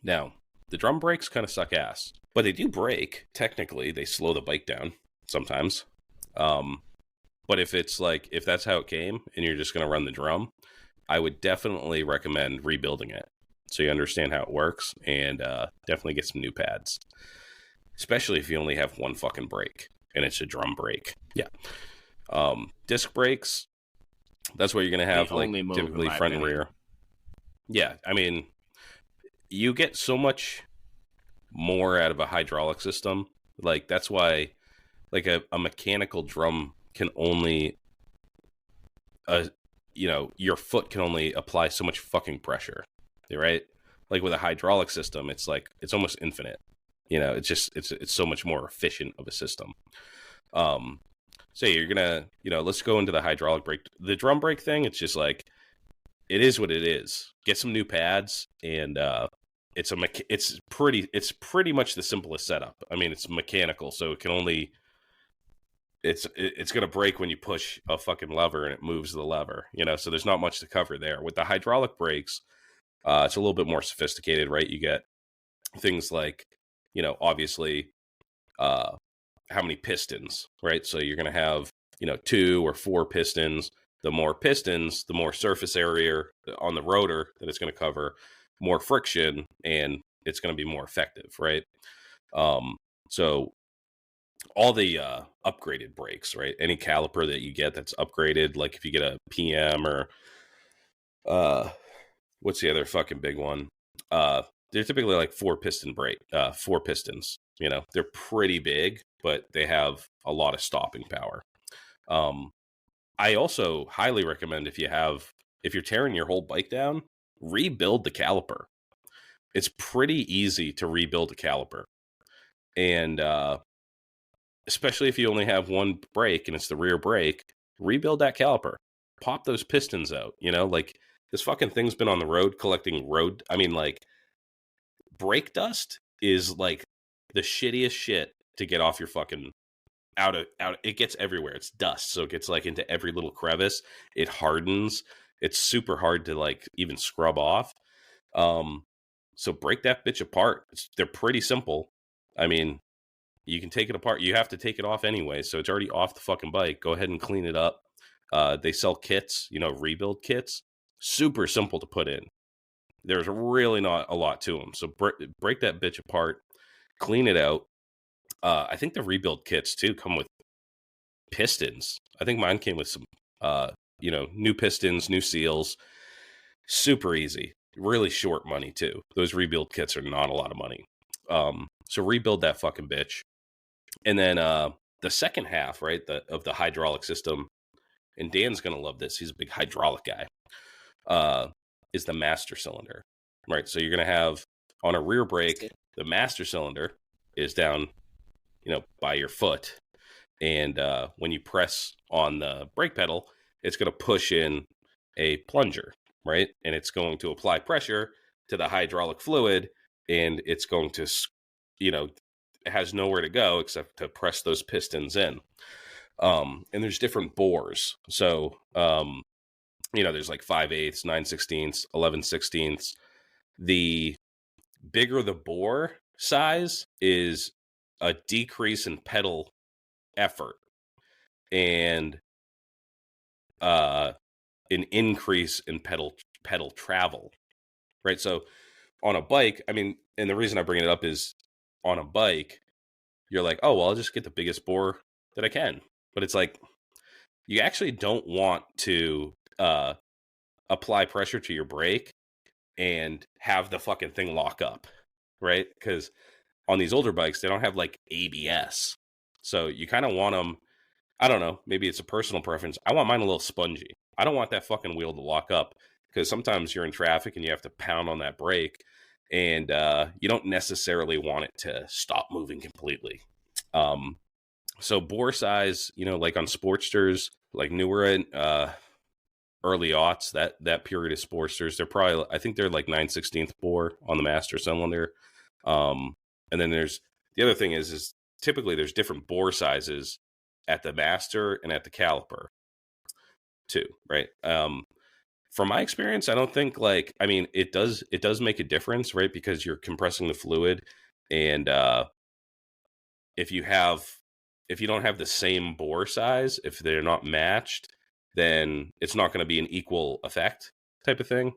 S2: Now, the drum brakes kind of suck ass, but they do brake. Technically, they slow the bike down sometimes. But if that's how it came and you're just going to run the drum, I would definitely recommend rebuilding it so you understand how it works, and definitely get some new pads, especially if you only have one fucking brake and it's a drum brake. Yeah. Disc brakes, that's what you're going to have, like typically front and rear. Yeah. I mean, you get so much more out of a hydraulic system. Like, that's why, like, a mechanical drum can only, your foot can only apply so much fucking pressure, right? Like, with a hydraulic system, it's like, it's almost infinite. It's just, it's so much more efficient of a system. So you're gonna, let's go into the hydraulic brake. The drum brake thing, it's just like, it is what it is. Get some new pads, and it's pretty much the simplest setup. I mean, it's mechanical, so it can only, it's gonna break when you push a fucking lever and it moves the lever. So there's not much to cover there. With the hydraulic brakes, it's a little bit more sophisticated, right? You get things like, obviously, how many pistons, right? So you're going to have, 2 or 4 pistons. The more pistons, the more surface area on the rotor that it's going to cover, more friction, and it's going to be more effective, right? So all the upgraded brakes, right? Any caliper that you get that's upgraded, like if you get a PM or what's the other fucking big one? They're typically like 4-piston brake, 4 pistons. They're pretty big, but they have a lot of stopping power. I also highly recommend, if you're tearing your whole bike down, rebuild the caliper. It's pretty easy to rebuild a caliper. And especially if you only have one brake and it's the rear brake, rebuild that caliper. Pop those pistons out, like, this fucking thing's been on the road collecting brake dust is like the shittiest shit to get off your fucking out. It gets everywhere. It's dust, so it gets like into every little crevice. It hardens. It's super hard to like even scrub off. So break that bitch apart. They're pretty simple. I mean, you can take it apart. You have to take it off anyway, so it's already off the fucking bike. Go ahead and clean it up. They sell kits, rebuild kits. Super simple to put in. There's really not a lot to them. So break that bitch apart, clean it out. I think the rebuild kits too come with pistons. I think mine came with some, new pistons, new seals. Super easy. Really short money too. Those rebuild kits are not a lot of money. So rebuild that fucking bitch. And then the second half, right, of the hydraulic system, and Dan's going to love this. He's a big hydraulic guy. Is the master cylinder, right? So you're going to have, on a rear brake, the master cylinder is down, by your foot. And when you press on the brake pedal, it's going to push in a plunger, right? And it's going to apply pressure to the hydraulic fluid, and it's going to, it has nowhere to go except to press those pistons in. And there's different bores. So, there's like 5/8, 9/16, 11/16. The bigger the bore size is a decrease in pedal effort and an increase in pedal travel, right? So on a bike, I mean, and the reason I bring it up is, on a bike, you're like, oh, well, I'll just get the biggest bore that I can. But it's like, you actually don't want to apply pressure to your brake and have the fucking thing lock up, right? Because on these older bikes, they don't have like ABS. So you kind of want them, I don't know, maybe it's a personal preference. I want mine a little spongy. I don't want that fucking wheel to lock up, because sometimes you're in traffic and you have to pound on that brake, and you don't necessarily want it to stop moving completely. So bore size, like on Sportsters, like newer early aughts, that period of Sportsters, they're probably, I think they're like 9/16 bore on the master cylinder. And then there's, the other thing is typically there's different bore sizes at the master and at the caliper too, right? from my experience, I don't think like, I mean, it does make a difference, right? Because you're compressing the fluid, and if you don't have the same bore size, if they're not matched, then it's not going to be an equal effect type of thing.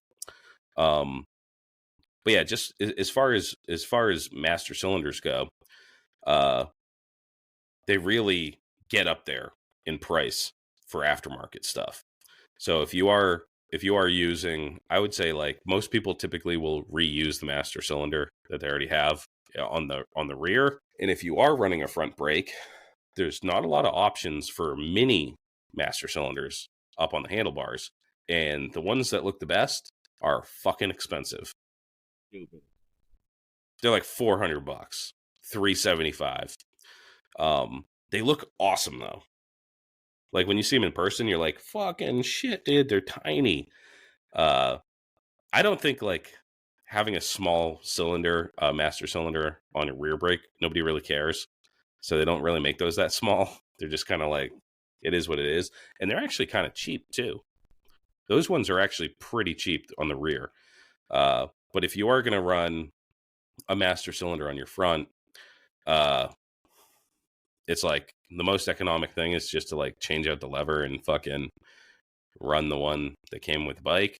S2: But yeah, just as far as master cylinders go, they really get up there in price for aftermarket stuff. So if you are using, I would say like most people typically will reuse the master cylinder that they already have on the rear. And if you are running a front brake, there's not a lot of options for mini master cylinders up on the handlebars. And the ones that look the best are fucking expensive.
S1: Stupid.
S2: They're like $400, $375. They look awesome though. Like when you see them in person, you're like, fucking shit, dude, they're tiny. I don't think like having a small cylinder, master cylinder on your rear brake, nobody really cares. So they don't really make those that small. They're just kind of like, it is what it is. And they're actually kind of cheap too. Those ones are actually pretty cheap on the rear. But if you are going to run a master cylinder on your front, it's like the most economic thing is just to like change out the lever and fucking run the one that came with the bike.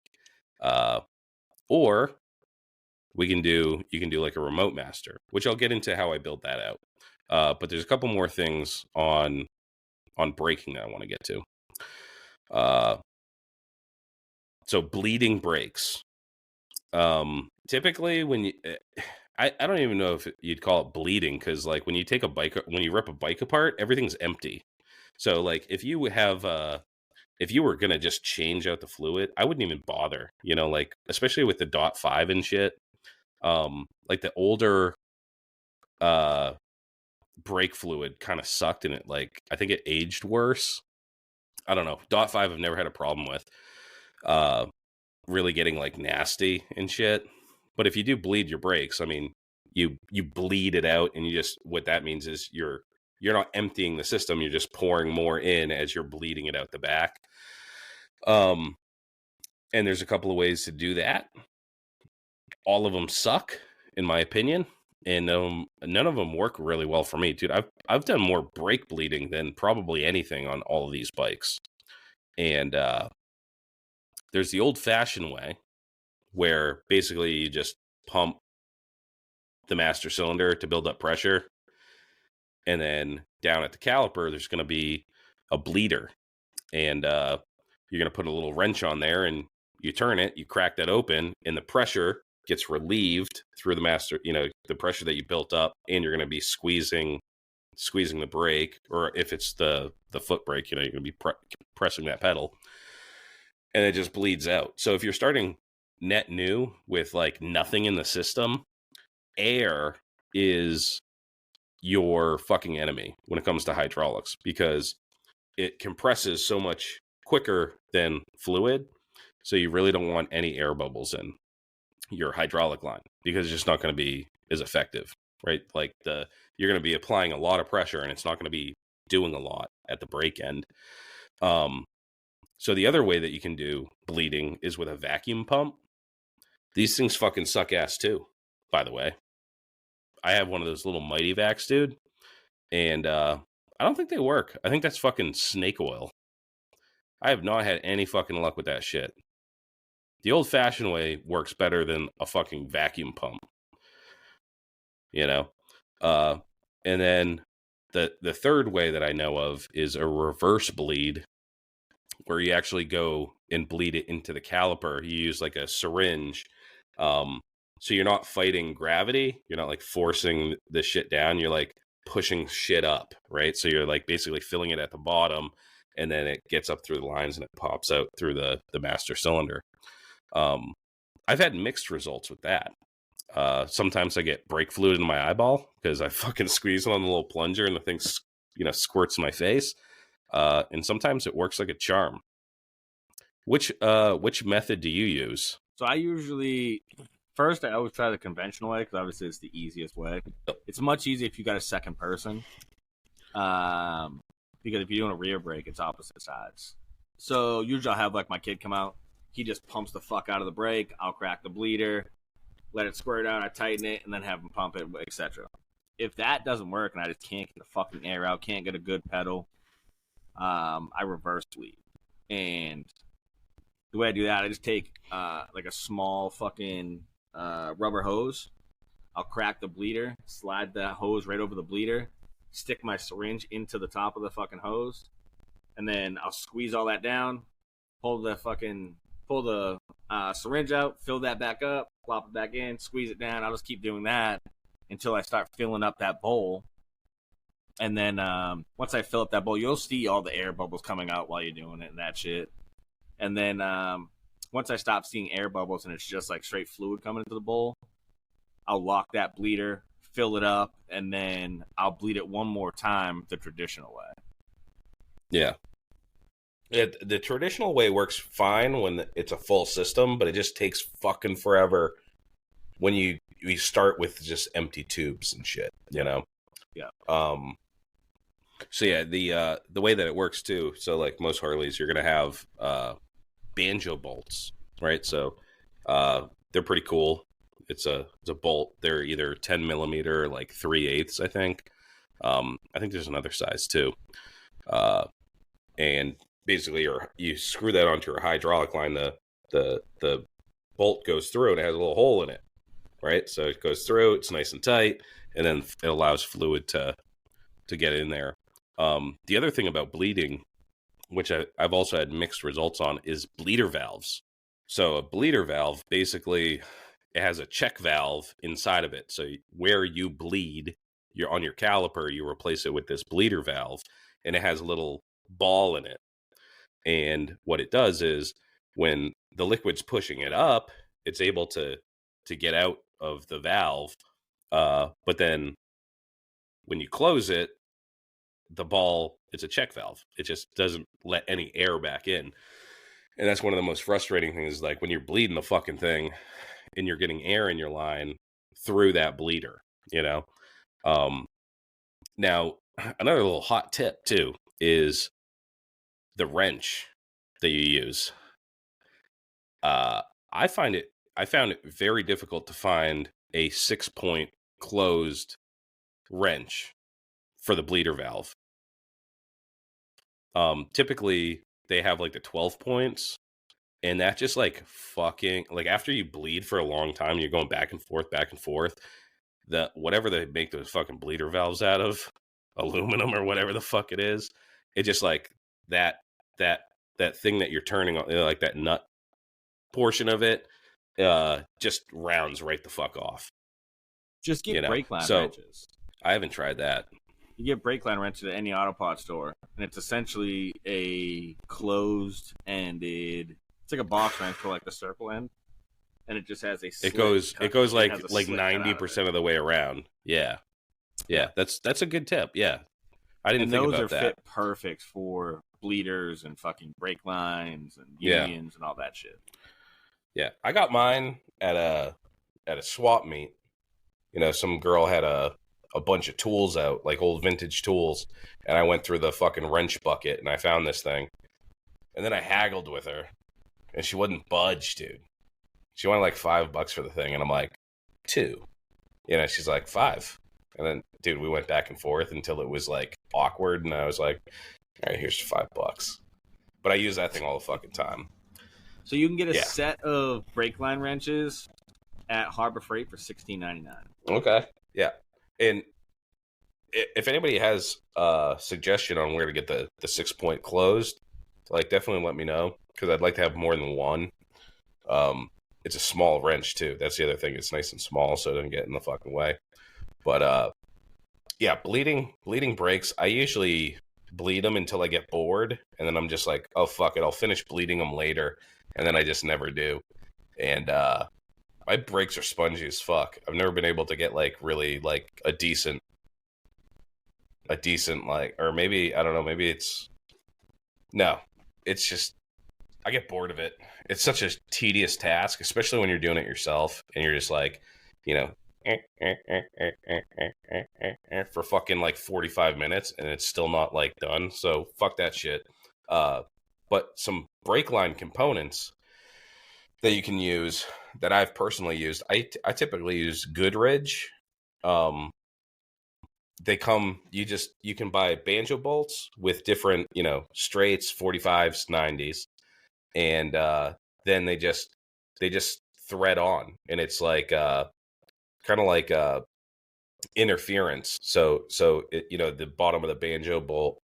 S2: Or you can do like a remote master, which I'll get into how I build that out. But there's a couple more things on braking that I want to get to. So bleeding brakes. Typically when you, I don't even know if you'd call it bleeding, because like when you rip a bike apart, everything's empty. So like if you were gonna just change out the fluid, I wouldn't even bother. You know, like especially with the .5 and shit. Like the older brake fluid kind of sucked, and it like I think it aged worse. I don't know. .5 I've never had a problem with. Really getting like nasty and shit. But if you do bleed your brakes, I mean, you bleed it out, and what that means is you're not emptying the system, you're just pouring more in as you're bleeding it out the back. And there's a couple of ways to do that. All of them suck, in my opinion, and none of them work really well for me, dude. I've done more brake bleeding than probably anything on all of these bikes. And there's the old-fashioned way, where basically you just pump the master cylinder to build up pressure, and then down at the caliper there's going to be a bleeder, and you're going to put a little wrench on there, and you turn it, you crack that open, and the pressure gets relieved through the master, the pressure that you built up, and you're going to be squeezing the brake, or if it's the foot brake, you're going to be pressing that pedal, and it just bleeds out. So if you're starting net new with like nothing in the system, air is your fucking enemy when it comes to hydraulics, because it compresses so much quicker than fluid. So you really don't want any air bubbles in your hydraulic line, because it's just not going to be as effective, right? Like you're going to be applying a lot of pressure, and it's not going to be doing a lot at the brake end. So the other way that you can do bleeding is with a vacuum pump. These things fucking suck ass too, by the way. I have one of those little Mighty Vacs, dude, and I don't think they work. I think that's fucking snake oil. I have not had any fucking luck with that shit. The old-fashioned way works better than a fucking vacuum pump. And then the third way that I know of is a reverse bleed, where you actually go and bleed it into the caliper. You use like a syringe. So you're not fighting gravity. You're not like forcing the shit down. You're like pushing shit up, right? So you're like basically filling it at the bottom, and then it gets up through the lines and it pops out through the master cylinder. I've had mixed results with that. Sometimes I get brake fluid in my eyeball because I fucking squeeze it on the little plunger and the thing, squirts in my face. And sometimes it works like a charm. Which method do you use?
S1: So I always try the conventional way, because obviously it's the easiest way. It's much easier if you got a second person. Because if you're doing a rear brake, it's opposite sides. So usually I'll have like my kid come out, He just pumps the fuck out of the brake. I'll crack the bleeder, let it squirt out, I tighten it, and then have him pump it, etc. If that doesn't work and I just can't get the fucking air out, can't get a good pedal, I reverse bleed. And the way I do that, I just take like a small fucking rubber hose. I'll crack the bleeder, slide the hose right over the bleeder, stick my syringe into the top of the fucking hose, and then I'll squeeze all that down, pull the syringe out, fill that back up, plop it back in, squeeze it down. I'll just keep doing that until I start filling up that bowl. And then once I fill up that bowl, you'll see all the air bubbles coming out while you're doing it and that shit. And then once I stop seeing air bubbles and it's just like straight fluid coming into the bowl, I'll lock that bleeder, fill it up, and then I'll bleed it one more time the traditional way.
S2: Yeah. The traditional way works fine when it's a full system, but it just takes fucking forever when you start with just empty tubes and shit, you know?
S1: Yeah.
S2: So yeah, the way that it works too, so like most Harleys, you're gonna have banjo bolts, right? So they're pretty cool. It's a bolt. They're either 10 millimeter or like 3/8, I think. I think there's another size too. And basically you screw that onto your hydraulic line. The bolt goes through and it has a little hole in it, right? So it goes through, it's nice and tight, and then it allows fluid to get in there. The other thing about bleeding, which I've also had mixed results on, is bleeder valves. So a bleeder valve, basically, it has a check valve inside of it. So where you bleed, you're on your caliper, you replace it with this bleeder valve, and it has a little ball in it. And what it does is when the liquid's pushing it up, it's able to get out of the valve. But then when you close it, the ball, it's a check valve. It just doesn't let any air back in. And that's one of the most frustrating things, like when you're bleeding the fucking thing and you're getting air in your line through that bleeder, you know? Now, another little hot tip too is the wrench that you use. I found it very difficult to find a 6-point closed wrench for the bleeder valve. Typically they have like the 12 points, and that just like fucking, like after you bleed for a long time, you're going back and forth, the whatever they make those fucking bleeder valves out of, aluminum or whatever the fuck it is, it just like that thing that you're turning on, like that nut portion of it, just rounds right the fuck off.
S1: Just get brake line
S2: so,
S1: wrenches.
S2: I haven't tried that.
S1: You get brake line wrenches at any auto part store, and it's essentially a closed-ended. It's like a box wrench for like the circle end, and it just has a.
S2: It goes like 90% of the way around. Yeah. That's a good tip. Yeah, I didn't think about that.
S1: Those are fit perfect for bleeders and fucking brake lines and unions and all that shit.
S2: Yeah, I got mine at a swap meet. You know, some girl had a bunch of tools out, like old vintage tools, and I went through the fucking wrench bucket and I found this thing. And then I haggled with her, and she wouldn't budge, dude. She wanted like $5 for the thing, and I'm like, $2. You know, she's like, $5. And then, dude, we went back and forth until it was like awkward, and I was like, all right, here's $5. But I use that thing all the fucking time.
S1: So you can get a set of brake line wrenches at Harbor Freight for $16.99.
S2: Okay. Yeah. And if anybody has a suggestion on where to get the 6-point closed, like definitely let me know, because I'd like to have more than one. It's a small wrench too. That's the other thing. It's nice and small, so it doesn't get in the fucking way. But yeah, bleeding brakes. I usually bleed them until I get bored, and then I'm just like, oh fuck it, I'll finish bleeding them later, and then I just never do. And my brakes are spongy as fuck. I've never been able to get like really like a decent like, or maybe I don't know, maybe it's just I get bored of it. It's such a tedious task, especially when you're doing it yourself and you're just like, you know, for fucking like 45 minutes and it's still not like done. So fuck that shit. But some brake line components, that you can use that I've personally used. I typically use Goodridge. They come, you can buy banjo bolts with different, straights, 45s, 90s, and then they just thread on, and it's like kind of like interference. So it, the bottom of the banjo bolt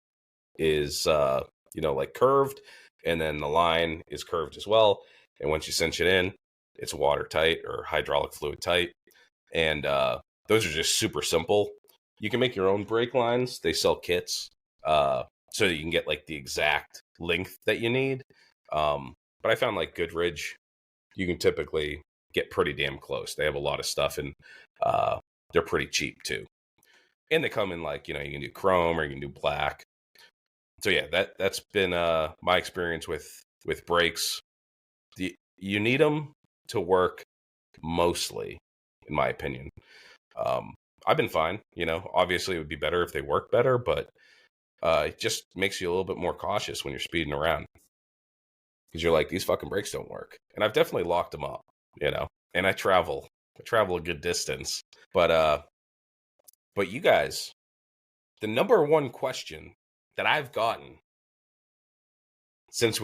S2: is like curved, and then the line is curved as well. And once you cinch it in, it's watertight or hydraulic fluid tight. And those are just super simple. You can make your own brake lines. They sell kits, so that you can get like the exact length that you need. But I found like Goodridge, you can typically get pretty damn close. They have a lot of stuff, and they're pretty cheap too. And they come in like, you can do chrome or you can do black. So yeah, that's been my experience with brakes. You need them to work mostly, in my opinion. I've been fine. Obviously it would be better if they work better, but it just makes you a little bit more cautious when you're speeding around, because you're like, these fucking brakes don't work. And I've definitely locked them up, and I travel a good distance. But you guys, the number one question that I've gotten since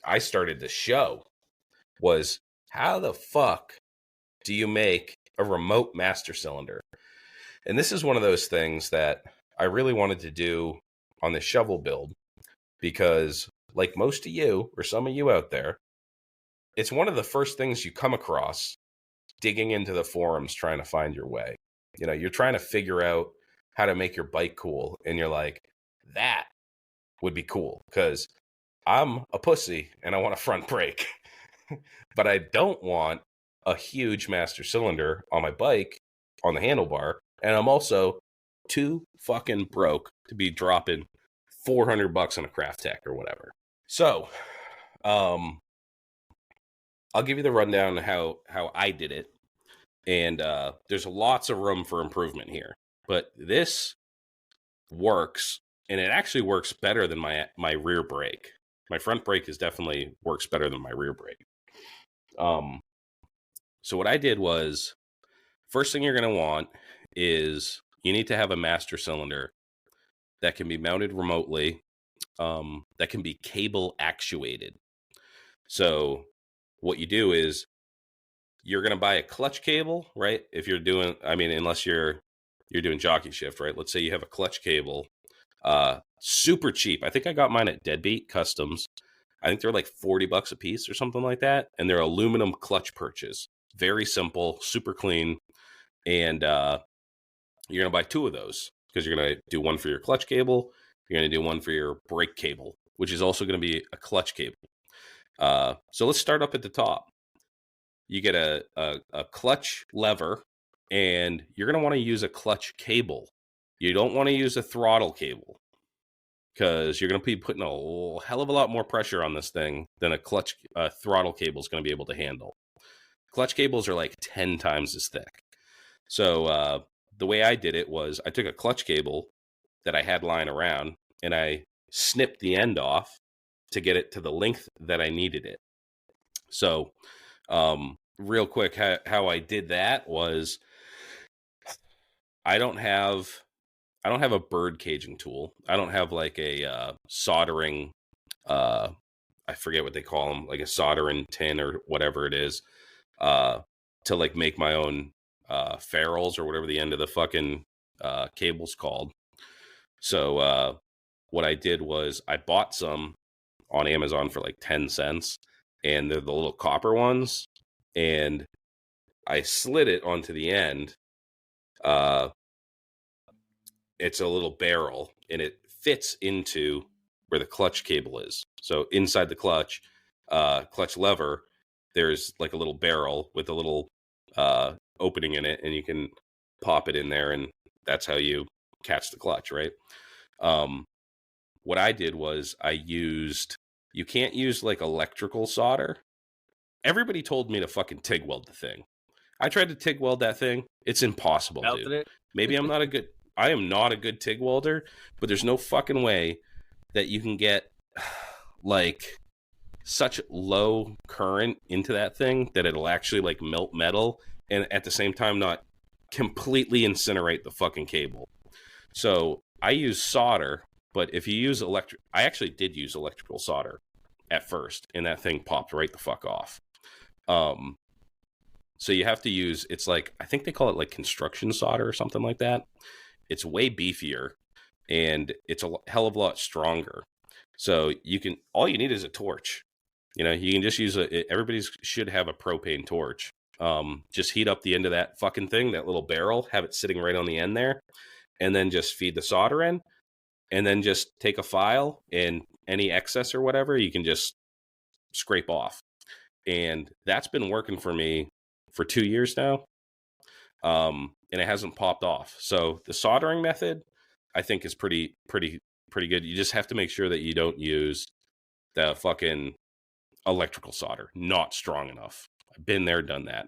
S2: I started the show was, how the fuck do you make a remote master cylinder? And this is one of those things that I really wanted to do on the shovel build, because like most of you, or some of you out there, it's one of the first things you come across digging into the forums trying to find your way. You're trying to figure out how to make your bike cool, and you're like, that would be cool, because I'm a pussy and I want a front brake. But I don't want a huge master cylinder on my bike on the handlebar. And I'm also too fucking broke to be dropping $400 on a Craft Tech or whatever. So, I'll give you the rundown of how I did it. And there's lots of room for improvement here. But this works, and it actually works better than my rear brake. My front brake definitely works better than my rear brake. So what I did was, first thing you're going to want is you need to have a master cylinder that can be mounted remotely, that can be cable actuated. So what you do is you're going to buy a clutch cable, right? If you're doing, unless you're doing jockey shift, right? Let's say you have a clutch cable, super cheap. I think I got mine at Deadbeat Customs. I think they're like $40 a piece or something like that. And they're aluminum clutch perches. Very simple, super clean. And you're going to buy two of those, because you're going to do one for your clutch cable. You're going to do one for your brake cable, which is also going to be a clutch cable. So let's start up at the top. You get a clutch lever, and you're going to want to use a clutch cable. You don't want to use a throttle cable, because you're going to be putting a hell of a lot more pressure on this thing than a throttle cable is going to be able to handle. Clutch cables are like 10 times as thick. So the way I did it was, I took a clutch cable that I had lying around, and I snipped the end off to get it to the length that I needed it. So real quick, how I did that was, I don't have a bird caging tool. I don't have like a soldering, I forget what they call them, like a soldering tin or whatever it is, to like make my own ferrules or whatever the end of the fucking cable's called. So what I did was, I bought some on Amazon for like 10 cents, and they're the little copper ones, and I slid it onto the end. It's a little barrel, and it fits into where the clutch cable is. So inside the clutch lever, there's like a little barrel with a little opening in it, and you can pop it in there, and that's how you catch the clutch, right? What I did was, you can't use like electrical solder. Everybody told me to fucking TIG weld the thing. I tried to TIG weld that thing. It's impossible,
S1: Melted
S2: dude.
S1: it.
S2: Maybe I am not a good TIG welder, but there's no fucking way that you can get like such low current into that thing that it'll actually like melt metal and at the same time not completely incinerate the fucking cable. So I use solder, but if you use I actually did use electrical solder at first, and that thing popped right the fuck off. So you have to use, it's like, I think they call it like construction solder or something like that. It's way beefier and it's a hell of a lot stronger. So all you need is a torch. You know, you can just use everybody should have a propane torch. Just heat up the end of that fucking thing, that little barrel, have it sitting right on the end there, and then just feed the solder in, and then just take a file and any excess or whatever, you can just scrape off. And that's been working for me for 2 years now. And it hasn't popped off. So the soldering method, I think, is pretty good. You just have to make sure that you don't use the fucking electrical solder, not strong enough. I've been there, done that.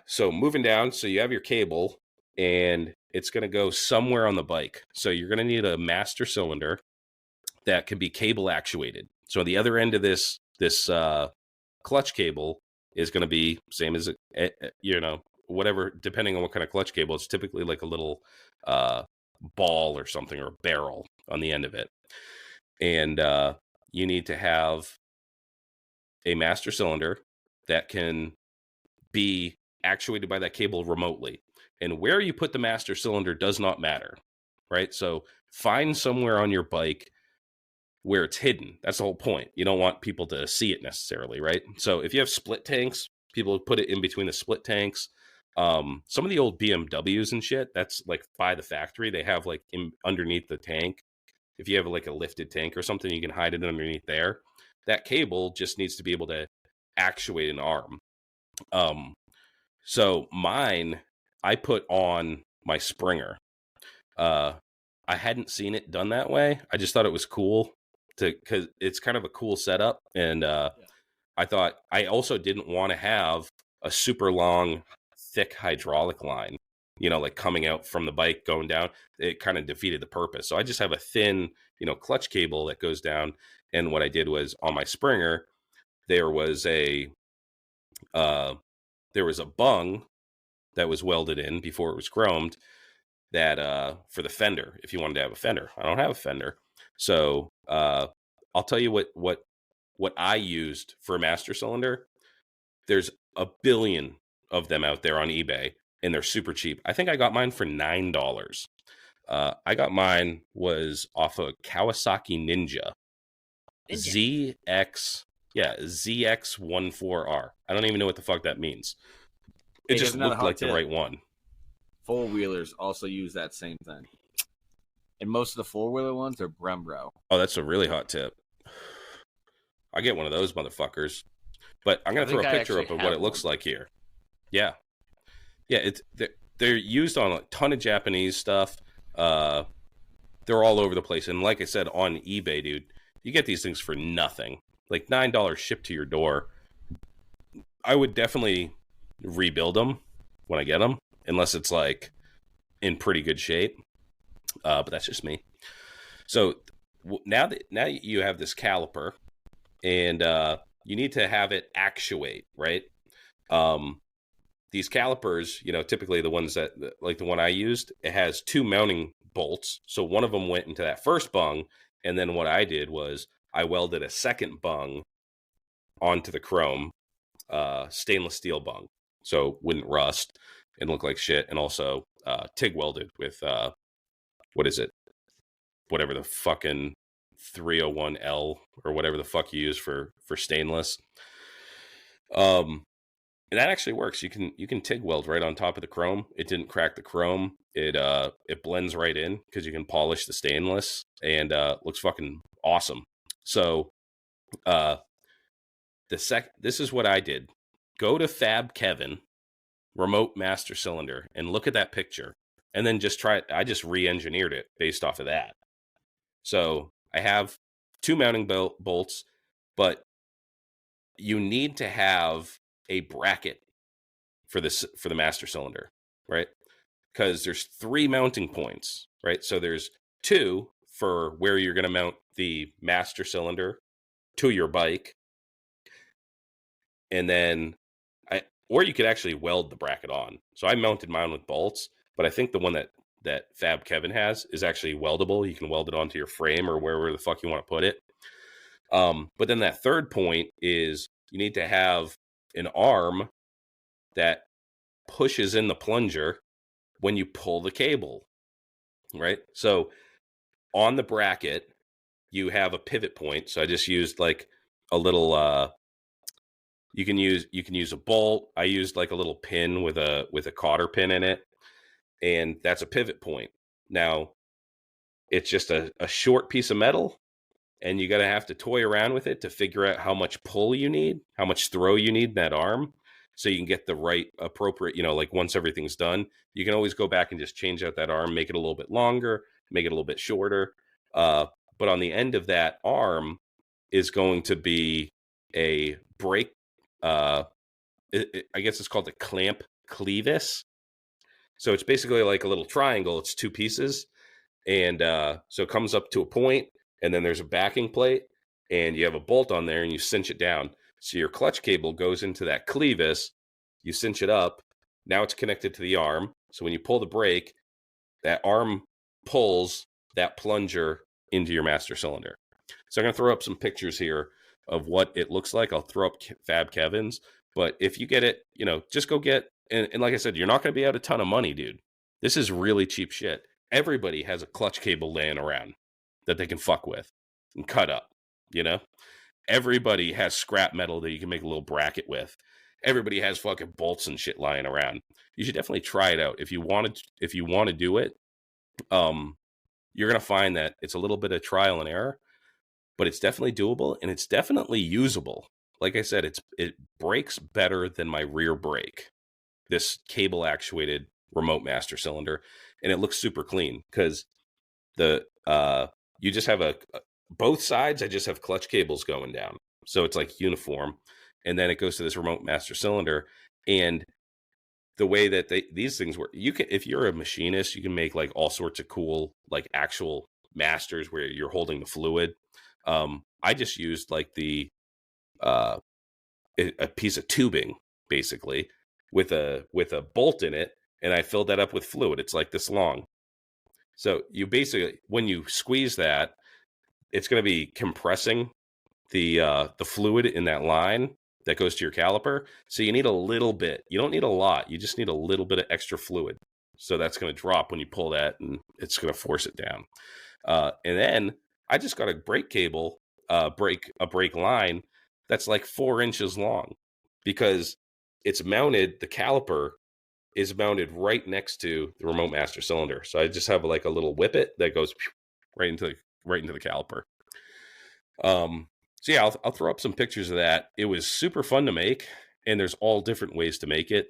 S2: So moving down, so you have your cable, and it's going to go somewhere on the bike. So you're going to need a master cylinder that can be cable actuated. So the other end of this clutch cable is going to be same as whatever, depending on what kind of clutch cable. It's typically like a little ball or something, or a barrel on the end of it. And you need to have a master cylinder that can be actuated by that cable remotely. And where you put the master cylinder does not matter, right? So find somewhere on your bike where it's hidden. That's the whole point. You don't want people to see it necessarily, right? So if you have split tanks, people put it in between the split tanks. Some of the old BMWs and shit, that's like by the factory, they have like underneath the tank. If you have like a lifted tank or something, you can hide it underneath there. That cable just needs to be able to actuate an arm. So mine, I put on my Springer. I hadn't seen it done that way. I just thought it was cool because it's kind of a cool setup. And I thought I also didn't want to have a super long, thick hydraulic line, like coming out from the bike going down. It kind of defeated the purpose. So I just have a thin, clutch cable that goes down. And what I did was on my Springer, there was a bung that was welded in before it was chromed that for the fender, if you wanted to have a fender. I don't have a fender. So I'll tell you what I used for a master cylinder. There's a billion of them out there on eBay, and they're super cheap. I think I got mine for $9. I got mine was off a Kawasaki Ninja. ZX14R. I don't even know what the fuck that means. It just looked like the right one.
S1: Four-wheelers also use that same thing. And most of the four-wheeler ones are Brembro.
S2: Oh, that's a really hot tip. I get one of those motherfuckers. But I'm going to throw a picture up of what it looks like here. Yeah. Yeah, they're used on a ton of Japanese stuff. They're all over the place. And like I said, on eBay, dude, you get these things for nothing. Like $9 shipped to your door. I would definitely rebuild them when I get them, unless it's like in pretty good shape. But that's just me. So now you have this caliper, and you need to have it actuate, right? These calipers, typically the ones that, like the one I used, it has two mounting bolts. So one of them went into that first bung, and then what I did was I welded a second bung onto the chrome stainless steel bung, so it wouldn't rust and look like shit, and also TIG welded with what is it? Whatever the fucking 301L or whatever the fuck you use for stainless. And that actually works. You can TIG weld right on top of the chrome. It didn't crack the chrome. It blends right in because you can polish the stainless, and looks fucking awesome. So this is what I did. Go to Fab Kevin remote master cylinder and look at that picture, and then just try it. I just re-engineered it based off of that. So I have two mounting bolts, but you need to have a bracket for the master cylinder, right? Because there's 3 mounting points, right? So there's 2 for where you're going to mount the master cylinder to your bike, and then or you could actually weld the bracket on. So I mounted mine with bolts, but I think the one that Fab Kevin has is actually weldable. You can weld it onto your frame or wherever the fuck you want to put it. But then that third point is you need to have an arm that pushes in the plunger when you pull the cable, right? So on the bracket, you have a pivot point. So I just used like a little you can use a bolt. I used like a little pin with a cotter pin in it, and that's a pivot point. Now it's just a short piece of metal, and you got to have to toy around with it to figure out how much pull you need, how much throw you need in that arm, so you can get the right appropriate, like once everything's done, you can always go back and just change out that arm, make it a little bit longer, make it a little bit shorter. But on the end of that arm is going to be a brake. I guess it's called the clamp clevis. So it's basically like a little triangle. It's two pieces. And so it comes up to a point, and then there's a backing plate, and you have a bolt on there, and you cinch it down. So your clutch cable goes into that clevis. You cinch it up. Now it's connected to the arm. So when you pull the brake, that arm pulls that plunger into your master cylinder. So I'm going to throw up some pictures here of what it looks like. I'll throw up Fab Kevin's, but if you get it, just go get, and like I said, you're not going to be out a ton of money, dude. This is really cheap shit. Everybody has a clutch cable laying around that they can fuck with and cut up, Everybody has scrap metal that you can make a little bracket with. Everybody has fucking bolts and shit lying around. You should definitely try it out. If you want to do it, you're going to find that it's a little bit of trial and error, but it's definitely doable, and it's definitely usable. Like I said, it brakes better than my rear brake, this cable actuated remote master cylinder, and it looks super clean because you just have both sides. I just have clutch cables going down, so it's like uniform, and then it goes to this remote master cylinder. And the way that these things work, you can, if you're a machinist, you can make like all sorts of cool like actual masters where you're holding the fluid. I just used like a piece of tubing basically with a bolt in it, and I filled that up with fluid. It's like this long. So you basically, when you squeeze that, it's going to be compressing the fluid in that line that goes to your caliper. So you need a little bit. You don't need a lot. You just need a little bit of extra fluid. So that's going to drop when you pull that, and it's going to force it down. And then I just got a brake cable, a brake line that's like 4 inches long, because it's mounted. The caliper is mounted right next to the remote master cylinder. So I just have like a little whippet that goes right into the caliper. So yeah, I'll throw up some pictures of that. It was super fun to make, and there's all different ways to make it.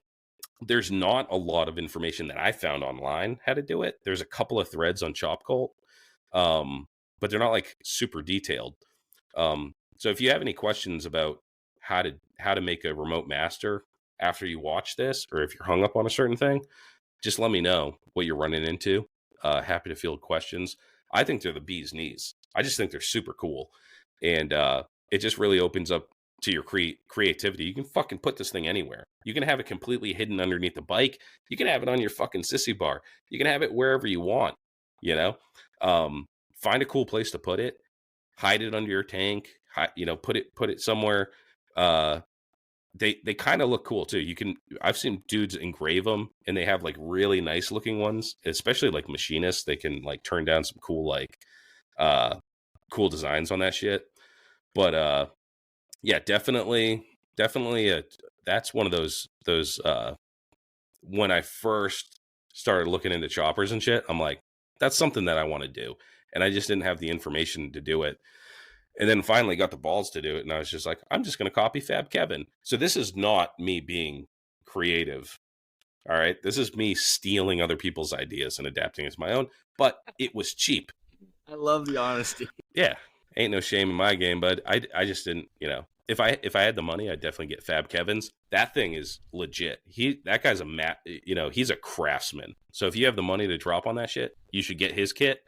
S2: There's not a lot of information that I found online how to do it. There's a couple of threads on Chopcult, but they're not like super detailed. So if you have any questions about how to make a remote master after you watch this, or if you're hung up on a certain thing, just let me know what you're running into. Happy to field questions. I think they're the bee's knees. I just think they're super cool. And it just really opens up to your creativity. You can fucking put this thing anywhere. You can have it completely hidden underneath the bike. You can have it on your fucking sissy bar. You can have it wherever you want, Find a cool place to put it. Hide it under your tank. Put it somewhere. They kind of look cool too. I've seen dudes engrave them, and they have like really nice looking ones, especially like machinists. They can like turn down some cool cool designs on that shit. But yeah, definitely that's one of those when I first started looking into choppers and shit, I'm like, that's something that I want to do, and I just didn't have the information to do it. And then finally got the balls to do it, and I was just like, I'm just going to copy Fab Kevin. So this is not me being creative. All right, this is me stealing other people's ideas and adapting it to my own, but it was cheap.
S1: I love the honesty.
S2: Yeah, ain't no shame in my game, but I just didn't, if I had the money, I'd definitely get Fab Kevin's. That thing is legit. That guy's he's a craftsman. So if you have the money to drop on that shit, you should get his kit.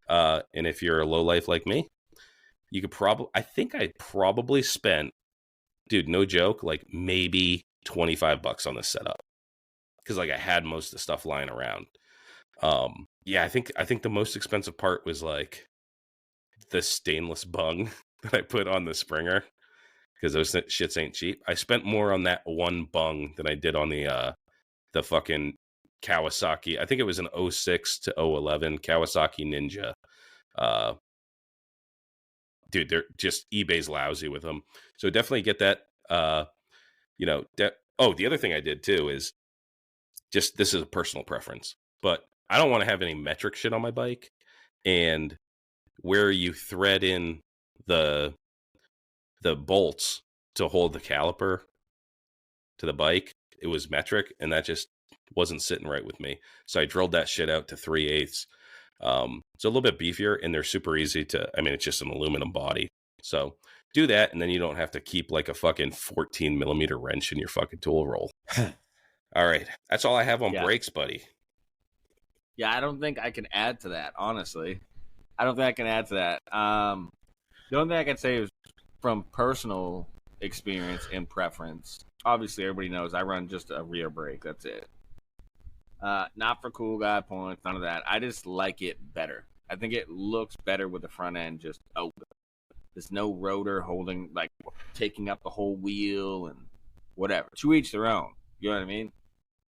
S2: And if you're a lowlife like me, you could probably, I think I probably spent, dude, no joke, like maybe $25 on this setup. Because like I had most of the stuff lying around. Yeah, I think the most expensive part was like the stainless bung that I put on the Springer, because those shits ain't cheap. I spent more on that one bung than I did on the fucking Kawasaki. I think it was an 06 to 011 Kawasaki Ninja. Dude, they're just, eBay's lousy with them. So definitely get that. The other thing I did too is just, this is a personal preference, but I don't want to have any metric shit on my bike. And where you thread in the bolts to hold the caliper to the bike, it was metric, and that just wasn't sitting right with me. So I drilled that shit out to 3/8. It's a little bit beefier, and they're super easy to, I mean, it's just an aluminum body. So do that, and then you don't have to keep like a fucking 14 millimeter wrench in your fucking tool roll. All right. That's all I have on brakes, buddy.
S1: Yeah, I don't think I can add to that, honestly. I don't think I can add to that. The only thing I can say is from personal experience and preference. Obviously, everybody knows I run just a rear brake. That's it. Not for cool guy points, none of that. I just like it better. I think it looks better with the front end just open. There's no rotor holding, like, taking up the whole wheel and whatever. To each their own. You know what I mean?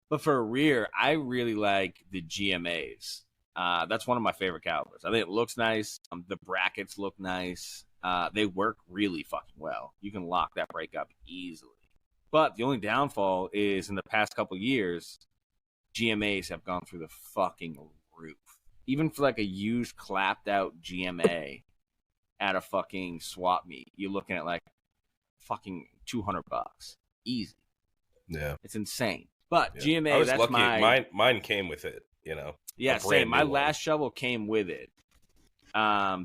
S1: But for a rear, I really like the GMAs. That's one of my favorite calipers. I think it looks nice. The brackets look nice. They work really fucking well. You can lock that brake up easily. But the only downfall is in the past couple years, GMAs have gone through the fucking roof. Even for like a used clapped out GMA at a fucking swap meet, you're looking at like fucking $200. Easy.
S2: Yeah.
S1: It's insane. But yeah. GMA,
S2: I was
S1: that's
S2: lucky. Mine came with it, you know.
S1: Yeah, same. My last shovel came with it.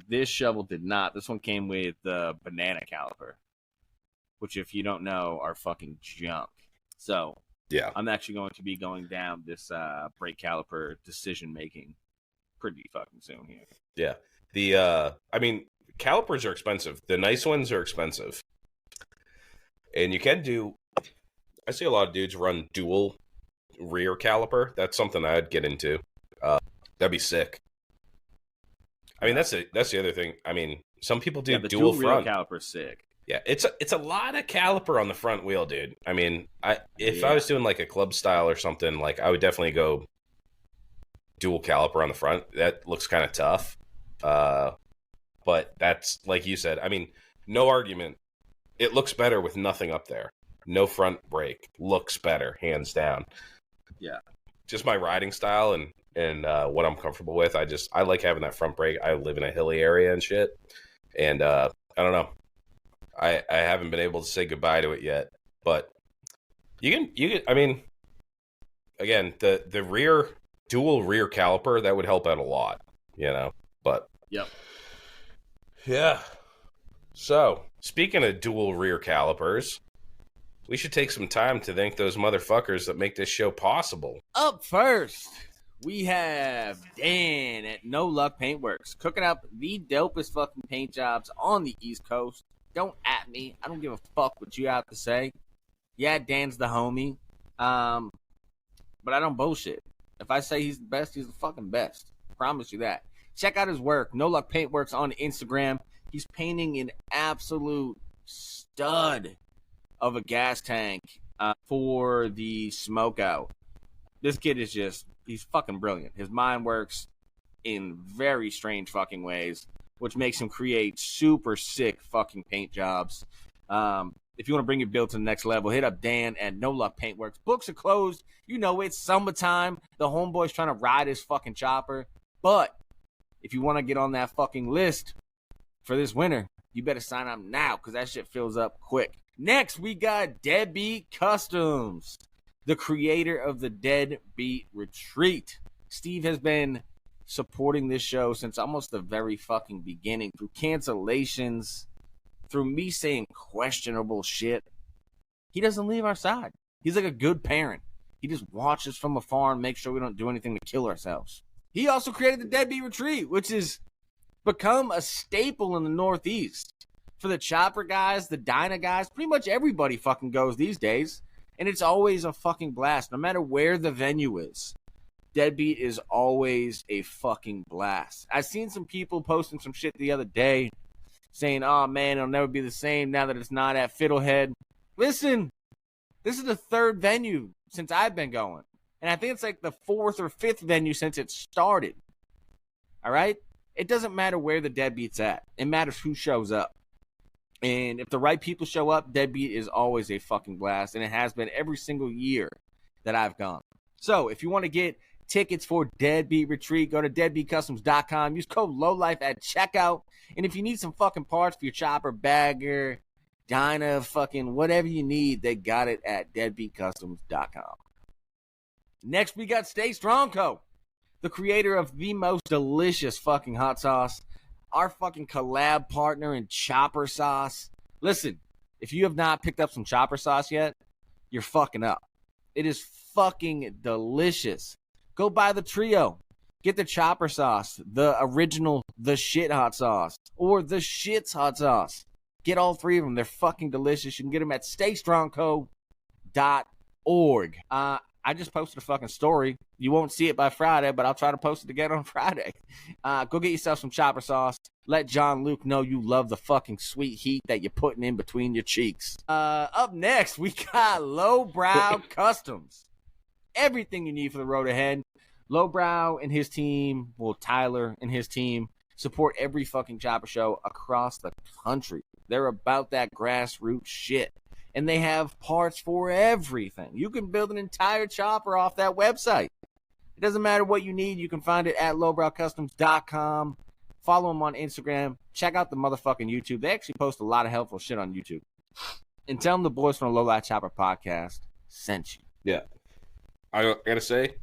S1: This shovel did not. This one came with the banana caliper, which, if you don't know, are fucking junk. So
S2: yeah,
S1: I'm actually going to be going down this brake caliper decision making pretty fucking soon here.
S2: Yeah, I mean, calipers are expensive. The nice ones are expensive, and you can do. I see a lot of dudes run dual rear caliper. That's something I'd get into. That'd be sick. I mean, that's the other thing. I mean, some people do dual front.
S1: Rear caliper sick.
S2: Yeah, it's a lot of caliper on the front wheel, dude. I mean, if I was doing like a club style or something, like I would definitely go dual caliper on the front. That looks kind of tough. But that's, like you said, I mean, no argument. It looks better with nothing up there. No front brake. Looks better, hands down.
S1: Yeah.
S2: Just my riding style and what I'm comfortable with. I like having that front brake. I live in a hilly area and shit. And I don't know. I haven't been able to say goodbye to it yet. But you can I mean, again, the rear dual rear caliper, that would help out a lot, you know. But
S1: yep.
S2: Yeah. So, speaking of dual rear calipers, we should take some time to thank those motherfuckers that make this show possible.
S1: Up first, we have Dan at No Luck Paintworks, cooking up the dopest fucking paint jobs on the East Coast. Don't at me. I don't give a fuck what you have to say. Yeah, Dan's the homie. But I don't bullshit. If I say he's the best, he's the fucking best. Promise you that. Check out his work. No Luck Paintworks on Instagram. He's painting an absolute stud of a gas tank for the smoke out. This kid is just, he's fucking brilliant. His mind works in very strange fucking ways, which makes him create super sick fucking paint jobs. If you want to bring your build to the next level, hit up Dan at No Luck Paintworks. Books are closed. You know, it's summertime. The homeboy's trying to ride his fucking chopper. But if you want to get on that fucking list for this winter, you better sign up now, because that shit fills up quick. Next, we got Deadbeat Customs, the creator of the Deadbeat Retreat. Steve has been supporting this show since almost the very fucking beginning, through cancellations, through me saying questionable shit. He doesn't leave our side. He's like a good parent. He just watches from afar and makes sure we don't do anything to kill ourselves. He also created the Deadbeat Retreat, which is become a staple in the Northeast. For the chopper guys, the dyna guys, pretty much everybody fucking goes these days. And it's always a fucking blast, no matter where the venue is. Deadbeat is always a fucking blast. I seen some people posting some shit the other day saying, oh man, it'll never be the same now that it's not at Fiddlehead. Listen, this is the third venue since I've been going. And I think it's like the fourth or fifth venue since it started. All right? It doesn't matter where the Deadbeat's at. It matters who shows up. And if the right people show up, Deadbeat is always a fucking blast. And it has been every single year that I've gone. So if you want to get tickets for Deadbeat Retreat, go to deadbeatcustoms.com. Use code LOWLIFE at checkout. And if you need some fucking parts for your chopper, bagger, dyna, fucking whatever you need, they got it at deadbeatcustoms.com. Next, we got Stay Strong Co., the creator of the most delicious fucking hot sauce, our fucking collab partner in Chopper Sauce. Listen, if you have not picked up some Chopper Sauce yet, you're fucking up. It is fucking delicious. Go buy the trio. Get the Chopper Sauce, the original, the shit hot sauce, or the shit's hot sauce. Get all three of them. They're fucking delicious. You can get them at staystrongco.org. I just posted a fucking story. You won't see it by Friday, but I'll try to post it again on Friday. Go get yourself some Chopper Sauce. Let John Luke know you love the fucking sweet heat that you're putting in between your cheeks. Up next, we got Lowbrow Customs. Everything you need for the road ahead. Lowbrow and his team, well, Tyler and his team, support every fucking chopper show across the country. They're about that grassroots shit. And they have parts for everything. You can build an entire chopper off that website. It doesn't matter what you need. You can find it at lowbrowcustoms.com. Follow them on Instagram. Check out the motherfucking YouTube. They actually post a lot of helpful shit on YouTube. And tell them the boys from the Low Life Chopper podcast sent you.
S2: Yeah. I gotta say,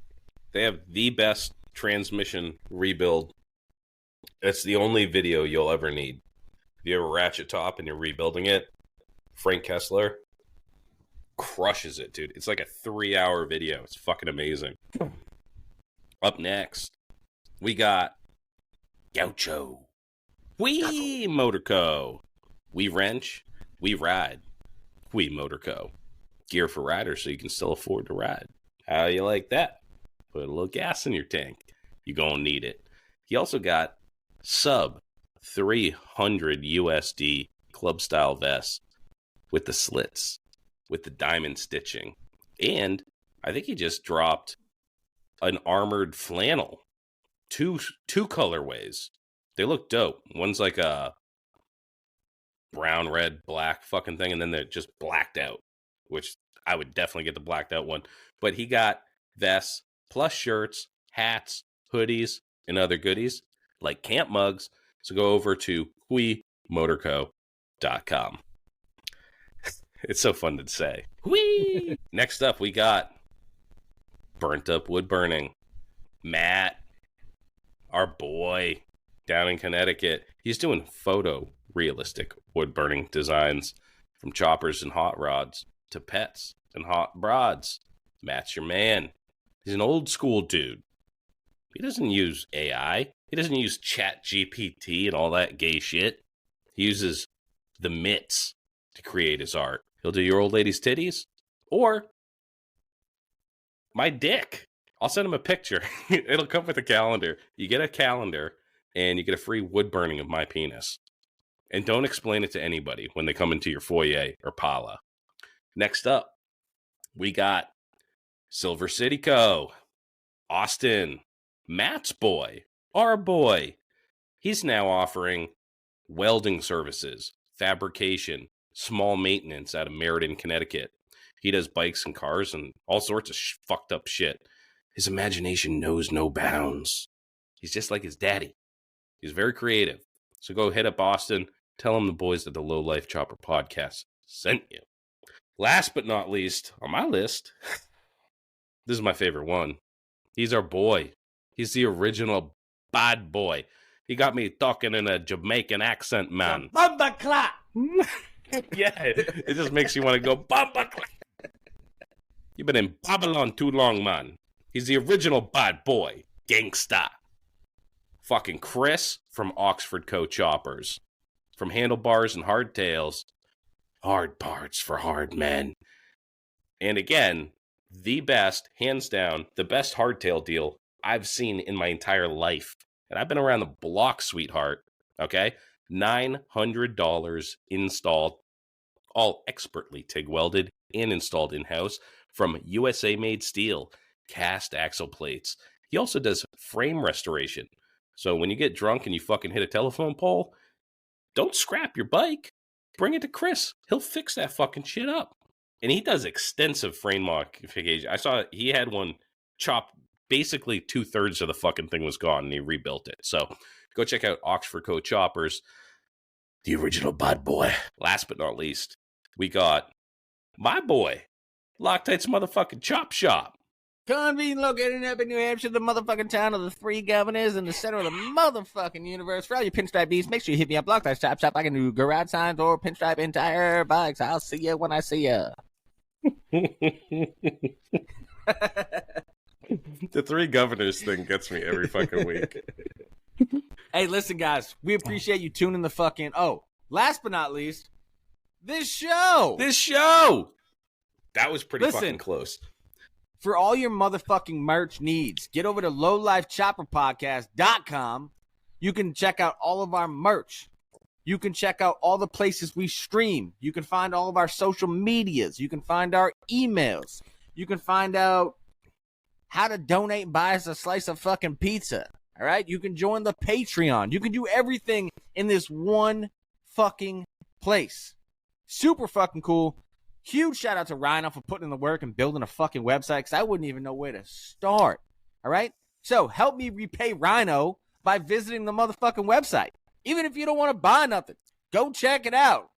S2: they have the best transmission rebuild. It's the only video you'll ever need. If you have a ratchet top and you're rebuilding it, Frank Kessler crushes it, dude. It's like a 3-hour video. It's fucking amazing. Up next, we got Gaucho. We Motor Co. We wrench, we ride. We Motor Co. Gear for riders so you can still afford to ride. How you like that? Put a little gas in your tank. You're going to need it. He also got sub 300 USD club style vests with the slits, with the diamond stitching. And I think he just dropped an armored flannel. Two colorways. They look dope. One's like a brown, red, black fucking thing, and then they're just blacked out, which I would definitely get the blacked out one. But he got vests, plus shirts, hats, hoodies, and other goodies, like camp mugs. So go over to huimotorco.com. It's so fun to say. Whee! Next up, we got Burnt Up Wood Burning. Matt, our boy down in Connecticut. He's doing photo-realistic wood burning designs from choppers and hot rods to pets and hot broads. Matt's your man. He's an old school dude. He doesn't use AI. He doesn't use Chat GPT and all that gay shit. He uses the mitts to create his art. He'll do your old lady's titties or my dick. I'll send him a picture. It'll come with a calendar. You get a calendar and you get a free wood burning of my penis. And don't explain it to anybody when they come into your foyer or pala. Next up, we got Silver City Co. Austin, Matt's boy, our boy. He's now offering welding services, fabrication, small maintenance out of Meriden, Connecticut. He does bikes and cars and all sorts of fucked up shit. His imagination knows no bounds. He's just like his daddy. He's very creative. So go hit up Austin. Tell him the boys at the Low Life Chopper podcast sent you. Last but not least on my list, this is my favorite one. He's our boy. He's the original bad boy. He got me talking in a Jamaican accent, man.
S1: Bumba clap!
S2: Yeah, it just makes you want to go, Bumba clap! You've been in Babylon too long, man. He's the original bad boy. Gangsta. fucking Chris from Oxford Co. Choppers. From handlebars and hardtails, hard parts for hard men. And again, the best, hands down, the best hardtail deal I've seen in my entire life. And I've been around the block, sweetheart. Okay? $900 installed, all expertly TIG welded and installed in-house from USA-made steel, cast axle plates. He also does frame restoration. So when you get drunk and you fucking hit a telephone pole, don't scrap your bike. Bring it to Chris. He'll fix that fucking shit up. And he does extensive frame modification. I saw he had one chopped. Basically 2/3 of the fucking thing was gone and he rebuilt it. So go check out Oxford Co. Choppers, the original bad boy. Last but not least, we got my boy, Loctite's motherfucking chop shop.
S1: Convenient located in Epic, New Hampshire, the motherfucking town of the three governors in the center of the motherfucking universe. For all you pinstripe beats, make sure you hit me up, Loctite's Chop Shop. I can do garage signs or pinstripe entire bikes. I'll see you when I see you.
S2: The three governors thing gets me every fucking week.
S1: Hey, listen, guys. We appreciate you tuning the fucking... Oh, last but not least, this show.
S2: That was pretty fucking close.
S1: For all your motherfucking merch needs, get over to lowlifechopperpodcast.com. You can check out all of our merch. You can check out all the places we stream. You can find all of our social medias. You can find our emails. You can find out how to donate and buy us a slice of fucking pizza. All right? You can join the Patreon. You can do everything in this one fucking place. Super fucking cool. Huge shout out to Rhino for putting in the work and building a fucking website because I wouldn't even know where to start. All right? So help me repay Rhino by visiting the motherfucking website. Even if you don't want to buy nothing, go check it out.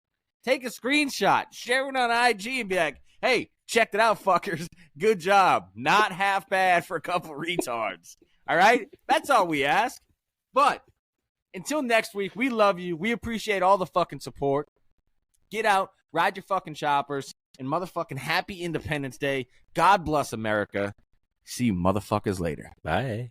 S1: Take a screenshot, share it on IG and be like, hey, check it out, fuckers. Good job. Not half bad for a couple retards. All right? That's all we ask. But until next week, we love you. We appreciate all the fucking support. Get out, ride your fucking choppers, and motherfucking happy Independence Day. God bless America. See you motherfuckers later.
S2: Bye.